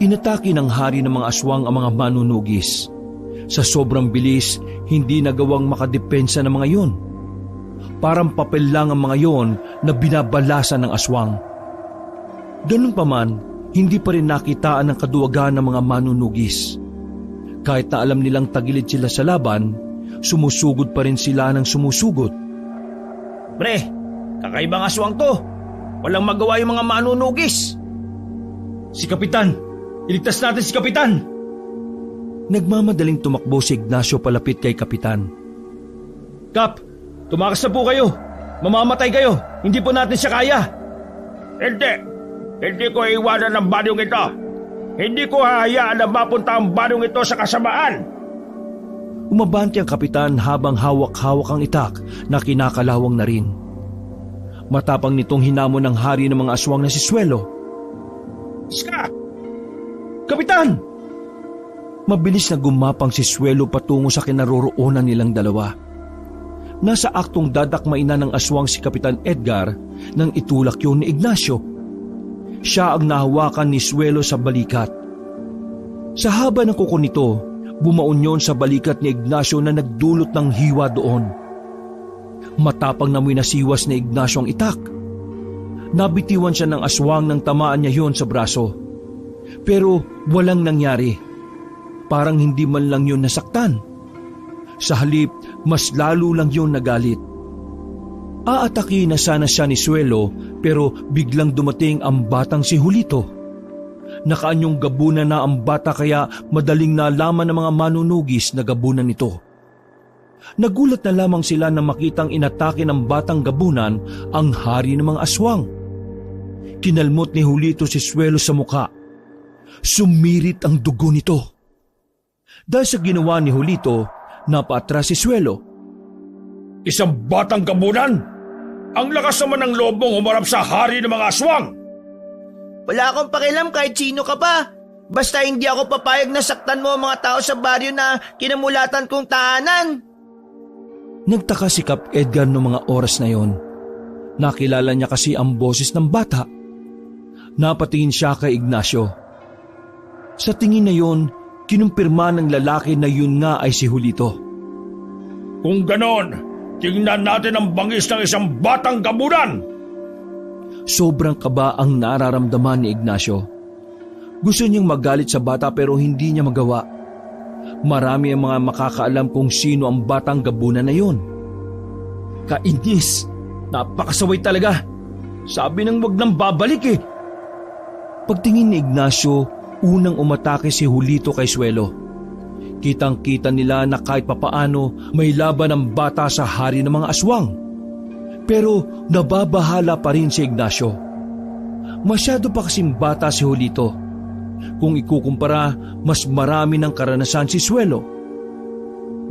Inatake ng hari ng mga aswang ang mga manunugis. Sa sobrang bilis, hindi nagawang makadepensa ng mga yon. Parang papel lang ang mga yon na binabalasan ng aswang. Ganun pa man, hindi pa rin nakitaan ng kaduwagan ng mga manunugis. Kahit na alam nilang tagilid sila sa laban, sumusugod pa rin sila ng sumusugod. Pre, kakaibang aswang to. Walang magawa yung mga manunugis. Si Kapitan! Iligtas natin si Kapitan! Nagmamadaling tumakbo si Ignacio palapit kay Kapitan. Kap, tumakas na po kayo. Mamamatay kayo. Hindi po natin siya kaya. Hindi ko iwanan ang baryong ito. Hindi ko hahayaan na mapunta ang baryong ito sa kasamaan. Umabanti ang Kapitan habang hawak-hawak ang itak na kinakalawang na rin. Matapang nitong hinamon ng hari ng mga aswang na si Swelo. Ska! Kapitan! Mabilis na gumapang si Swelo patungo sa kinaroroonan nilang dalawa. Nasa aktong dadakmain na ng aswang si Kapitan Edgar nang itulak yun ni Ignacio. Siya ang nahawakan ni Swelo sa balikat. Sa haba ng kuko nito, bumaon yon sa balikat ni Ignacio na nagdulot ng hiwa doon. Matapang na mo'y nasiwas ni Ignacio ang itak. Nabitiwan siya ng aswang nang tamaan niya yon sa braso. Pero walang nangyari. Parang hindi man lang yon nasaktan. Sa halip, mas lalo lang yon nagalit. Aatake na sana siya ni Swelo pero biglang dumating ang batang si Julito. Nakaanyong gabunan na ang bata kaya madaling nalaman ng mga manunugis na gabunan nito. Nagulat na lamang sila nang makitang inatake ng batang gabunan ang hari ng mga aswang. Kinalmot ni Julito si Swelo sa muka. Sumirit ang dugo nito. Dahil sa ginawa ni Julito, napaatras si Swelo. Isang batang gabunan? Ang lakas naman ng loob mong humarap sa hari ng mga aswang! Wala akong pakialam kahit sino ka pa. Basta hindi ako papayag na saktan mo ang mga tao sa baryo na kinamulatan kong tahanan. Nagtaka si Kap Edgar noong mga oras na yon. Nakilala niya kasi ang boses ng bata. Napatingin siya kay Ignacio. Sa tingin na yon, kinumpirma ng lalaki na yun nga ay si Julito. Kung ganon, tingnan natin ang bangis ng isang batang gabunan! Sobrang kaba ang nararamdaman ni Ignacio. Gusto niyang magalit sa bata pero hindi niya magawa. Marami ang mga makakaalam kung sino ang batang gabunan na yon. Kainis! Napakasaway talaga! Sabi nang wag nang babalik eh! Pagtingin ni Ignacio, unang umatake si Julito kay Swelo. Kitang-kita nila na kahit papaano may laban ang bata sa hari ng mga aswang. Pero nababahala pa rin si Ignacio. Masyado pa kasing bata si Julito. Kung ikukumpara, mas marami ng karanasan si Swelo.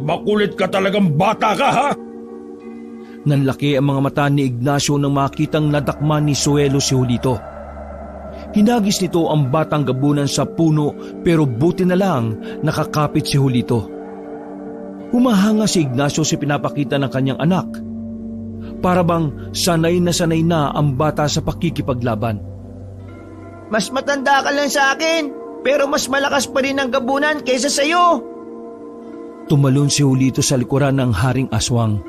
Makulit ka talagang bata ka ha? Nanlaki ang mga mata ni Ignacio nang makitang nadakma ni Swelo si Julito. Hinagis nito ang batang gabunan sa puno pero buti na lang nakakapit si Julito. Humahanga si Ignacio sa pinapakita ng kanyang anak. Para bang sanay na ang bata sa pakikipaglaban. Mas matanda ka lang sa akin, pero mas malakas pa rin ang gabunan kaysa sa'yo. Tumalon si Julito sa likuran ng haring aswang.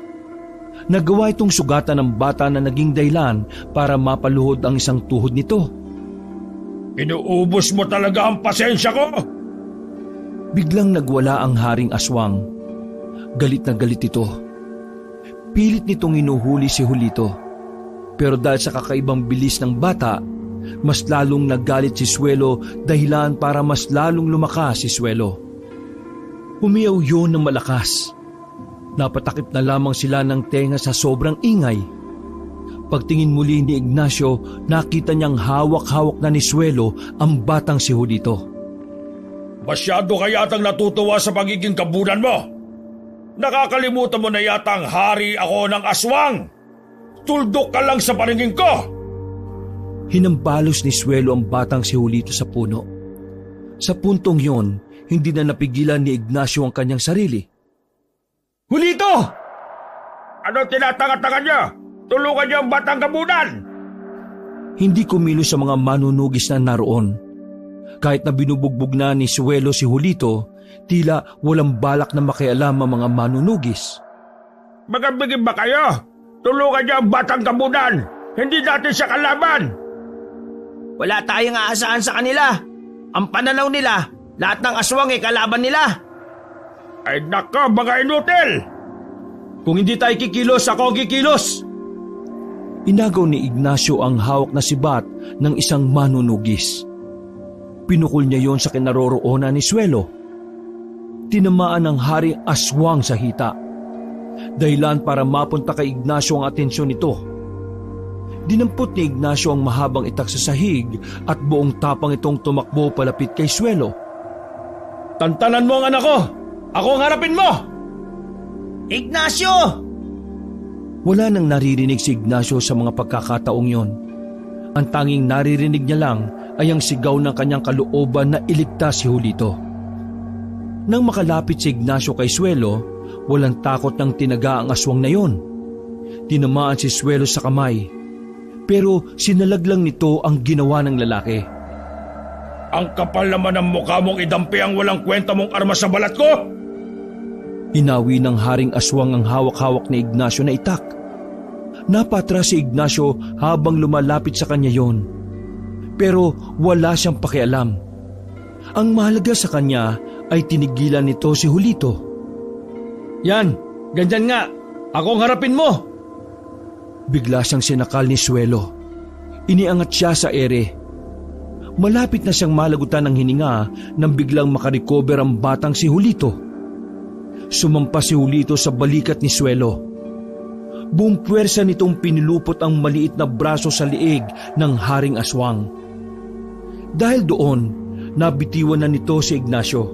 Nagawa itong sugatan ng bata na naging dahilan para mapaluhod ang isang tuhod nito. Inuubos mo talaga ang pasensya ko! Biglang nagwala ang haring aswang. Galit na galit ito. Pilit nitong inuhuli si Julito. Pero dahil sa kakaibang bilis ng bata, mas lalong naggalit si Swelo dahilan para mas lalong lumakas si Swelo. Umiyaw yun ng malakas. Napatakip na lamang sila ng tenga sa sobrang ingay. Pagtingin muli ni Ignacio, nakita niyang hawak-hawak na ni Swelo ang batang si Julito. Masyado ka yatang natutuwa sa pagiging gabunan mo. Nakakalimutan mo na yata ang hari ako ng aswang. Tuldok ka lang sa paningin ko. Hinambalos ni Swelo ang batang si Julito sa puno. Sa puntong yon, hindi na napigilan ni Ignacio ang kanyang sarili. Julito! Ano tinatanga-tanga niya? Tulungan niyo ang batang gabunan! Hindi kumilos sa mga manunugis na naroon. Kahit na binubugbog na ni Suelo si Julito, tila walang balak na makialam ang mga manunugis. Magabigin ba kayo? Tulungan niyo ang batang gabunan! Hindi natin siya kalaban! Wala tayong aasahan sa kanila. Ang pananaw nila, lahat ng aswang ay kalaban nila. Ay nako, mga inutil! Kung hindi tayo kikilos, ako ang kikilos! Inagaw ni Ignacio ang hawak na sibat ng isang manunugis. Pinukol niya yon sa kinaroroonan ni Suelo. Tinamaan ng haring aswang sa hita. Dahilan para mapunta kay Ignacio ang atensyon nito. Dinampot ni Ignacio ang mahabang itak sa sahig at buong tapang itong tumakbo palapit kay Suelo. Tantanan mo ang anak ko! Ako ang harapin mo! Ignacio! Wala nang naririnig si Ignacio sa mga pagkakataong yon. Ang tanging naririnig niya lang ay ang sigaw ng kanyang kalooban na iligtas si Julito. Nang makalapit si Ignacio kay Suelo, walang takot ng tinaga ang aswang na yon. Tinamaan si Suelo sa kamay, pero sinalag lang nito ang ginawa ng lalaki. Ang kapal naman ng mukha mong idampi ang walang kwenta mong armas sa balat ko! Hinawi ng haring aswang ang hawak-hawak ni Ignacio na itak. Napatras si Ignacio habang lumalapit sa kanya yon. Pero wala siyang pakialam. Ang mahalaga sa kanya ay tinigilan nito si Julito. Yan, ganyan nga. Ako ang harapin mo. Bigla siyang sinakal ni Suelo. Iniangat siya sa ere. Malapit na siyang malagutan ng hininga nang biglang makarecover ang batang si Julito. Sumampa si Julito sa balikat ni Suelo. Buong puwersa nitong pinilupot ang maliit na braso sa liig ng haring aswang. Dahil doon, nabitiwan na nito si Ignacio.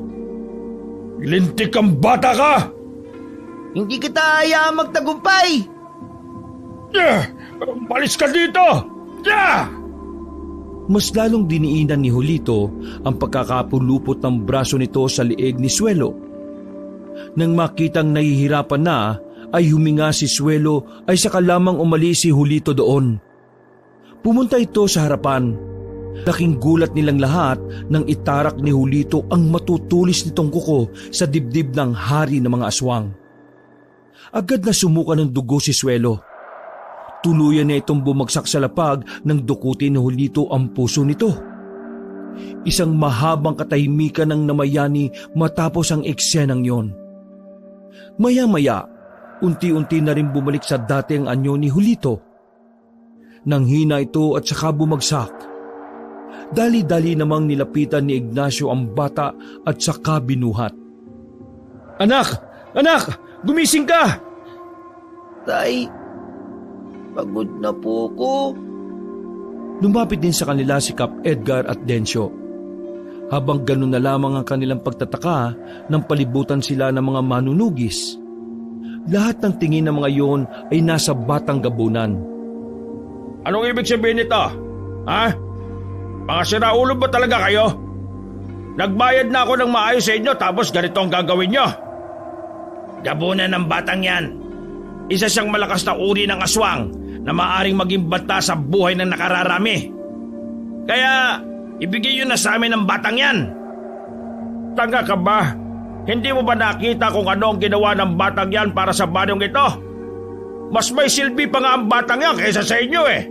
Lintik kang bata ka! Hindi kita hayaang magtagumpay! Malis ka dito! Mas lalong diniinan ni Julito ang pagkakapulupot ng braso nito sa liig ni Suelo. Nang makitang nahihirapan na, ay huminga si Suelo ay saka lamang umalis si Julito doon. Pumunta ito sa harapan. Laking gulat nilang lahat nang itarak ni Julito ang matutulis nitong kuko sa dibdib ng hari ng mga aswang. Agad na sumuka ng dugo si Suelo. Tuluyan na itong bumagsak sa lapag nang dukutin ni Julito ang puso nito. Isang mahabang katahimikan ng namayani matapos ang eksenang yon. Maya-maya, unti-unti na rin bumalik sa dati ang anyo ni Julito. Nang hina ito at saka bumagsak, dali-dali namang nilapitan ni Ignacio ang bata at saka binuhat. Anak! Anak! Gumising ka! Tay, pagod na po ko. Lumapit din sa kanila si Kap Edgar at Dencio. Habang ganun na lamang ang kanilang pagtataka nang palibutan sila ng mga manunugis. Lahat ng tingin ng mga yon ay nasa batang gabunan. Anong ibig sabihin nito? Ha? Mga siraulo ba talaga kayo? Nagbayad na ako ng maayos sa inyo tapos ganito ang gagawin nyo. Gabunan ng batang yan. Isa siyang malakas na uri ng aswang na maaaring maging banta sa buhay ng nakararami. Kaya ibigay yun na sa amin ng batang yan. Tanga ka ba? Hindi mo ba nakita kung ano ang ginawa ng batang yan para sa banyong ito? Mas may silbi pa nga ang batang yan kaysa sa inyo eh.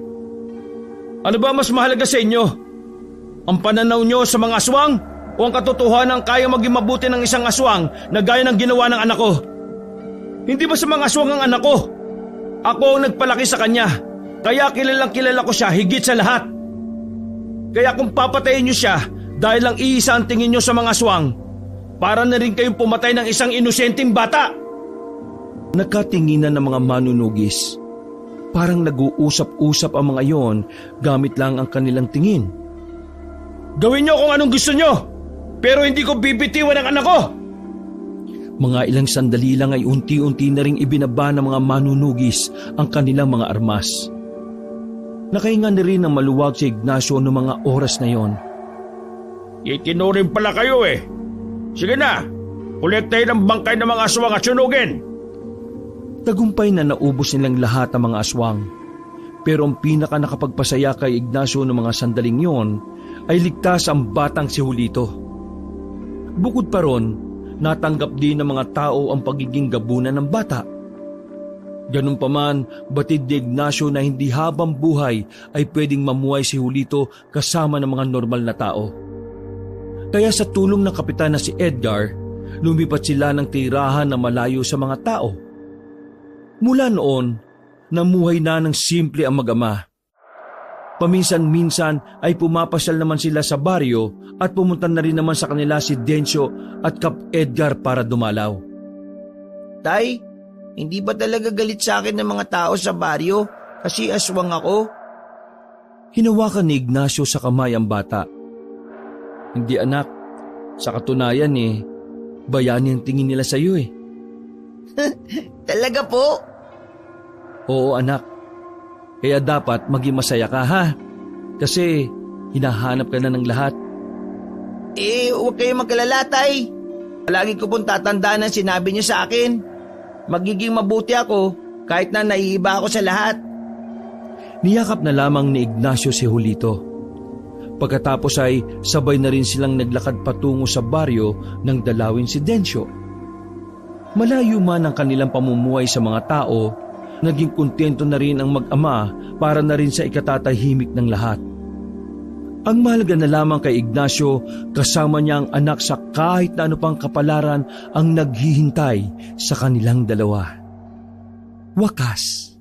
Ano ba mas mahalaga sa inyo? Ang pananaw nyo sa mga aswang o ang katotohanan kaya maging mabuti ng isang aswang na gaya ng ginawa ng anak ko? Hindi ba sa mga aswang ang anak ko? Ako ang nagpalaki sa kanya, kaya kilalang kilala ko siya higit sa lahat. Kaya kung papatayin niyo siya dahil lang iisa ang tingin niyo sa mga aswang, para na rin kayong pumatay ng isang inosenteng bata. Nagkatinginan ng mga manunugis. Parang nag-uusap-usap ang mga yon gamit lang ang kanilang tingin. Gawin niyo kung anong gusto niyo, pero hindi ko bibitiwan ang anak ko. Mga ilang sandali lang ay unti-unti na ring ibinaba ng mga manunugis ang kanilang mga armas. Nakahinga na rin ang maluwag si Ignacio noong mga oras na yon. Itinurin pala kayo eh. Sige na, kolektahin ang bangkay ng mga aswang at sunugin. Tagumpay na naubos nilang lahat ang mga aswang. Pero ang pinaka nakapagpasaya kay Ignacio ng mga sandaling yon ay ligtas ang batang si Julito. Bukod pa ron, natanggap din ng mga tao ang pagiging gabunan ng bata. Ganun pa man, batid ni Ignacio na hindi habang buhay ay pwedeng mamuhay si Julito kasama ng mga normal na tao. Kaya sa tulong ng kapitan na si Edgar, lumipat sila ng tirahan na malayo sa mga tao. Mula noon, namuhay na ng simple ang mag-ama. Paminsan-minsan ay pumapasyal naman sila sa baryo at pumunta na rin naman sa kanila si Dencio at Kap Edgar para dumalaw. Tay, hindi ba talaga galit sa akin ng mga tao sa baryo kasi aswang ako? Hinawakan ni Ignacio sa kamay ang bata. Hindi anak, sa katunayan bayani ang tingin nila sa iyo . Talaga po? Oo anak, kaya dapat maging masaya ka ha, kasi hinahanap ka na ng lahat. Huwag kayong mag-alala, Tay. Palagi ko pong tatandaan ang sinabi niyo sa akin. Magiging mabuti ako kahit na naiiba ako sa lahat. Niyakap na lamang ni Ignacio si Julito. Pagkatapos ay sabay na rin silang naglakad patungo sa baryo nang dalawin si Dencio. Malayo man ang kanilang pamumuhay sa mga tao, naging kontento na rin ang mag-ama para na rin sa ikatatahimik ng lahat. Ang mahalaga na lamang kay Ignacio, kasama niya ang anak sa kahit na ano pang kapalaran ang naghihintay sa kanilang dalawa. Wakas.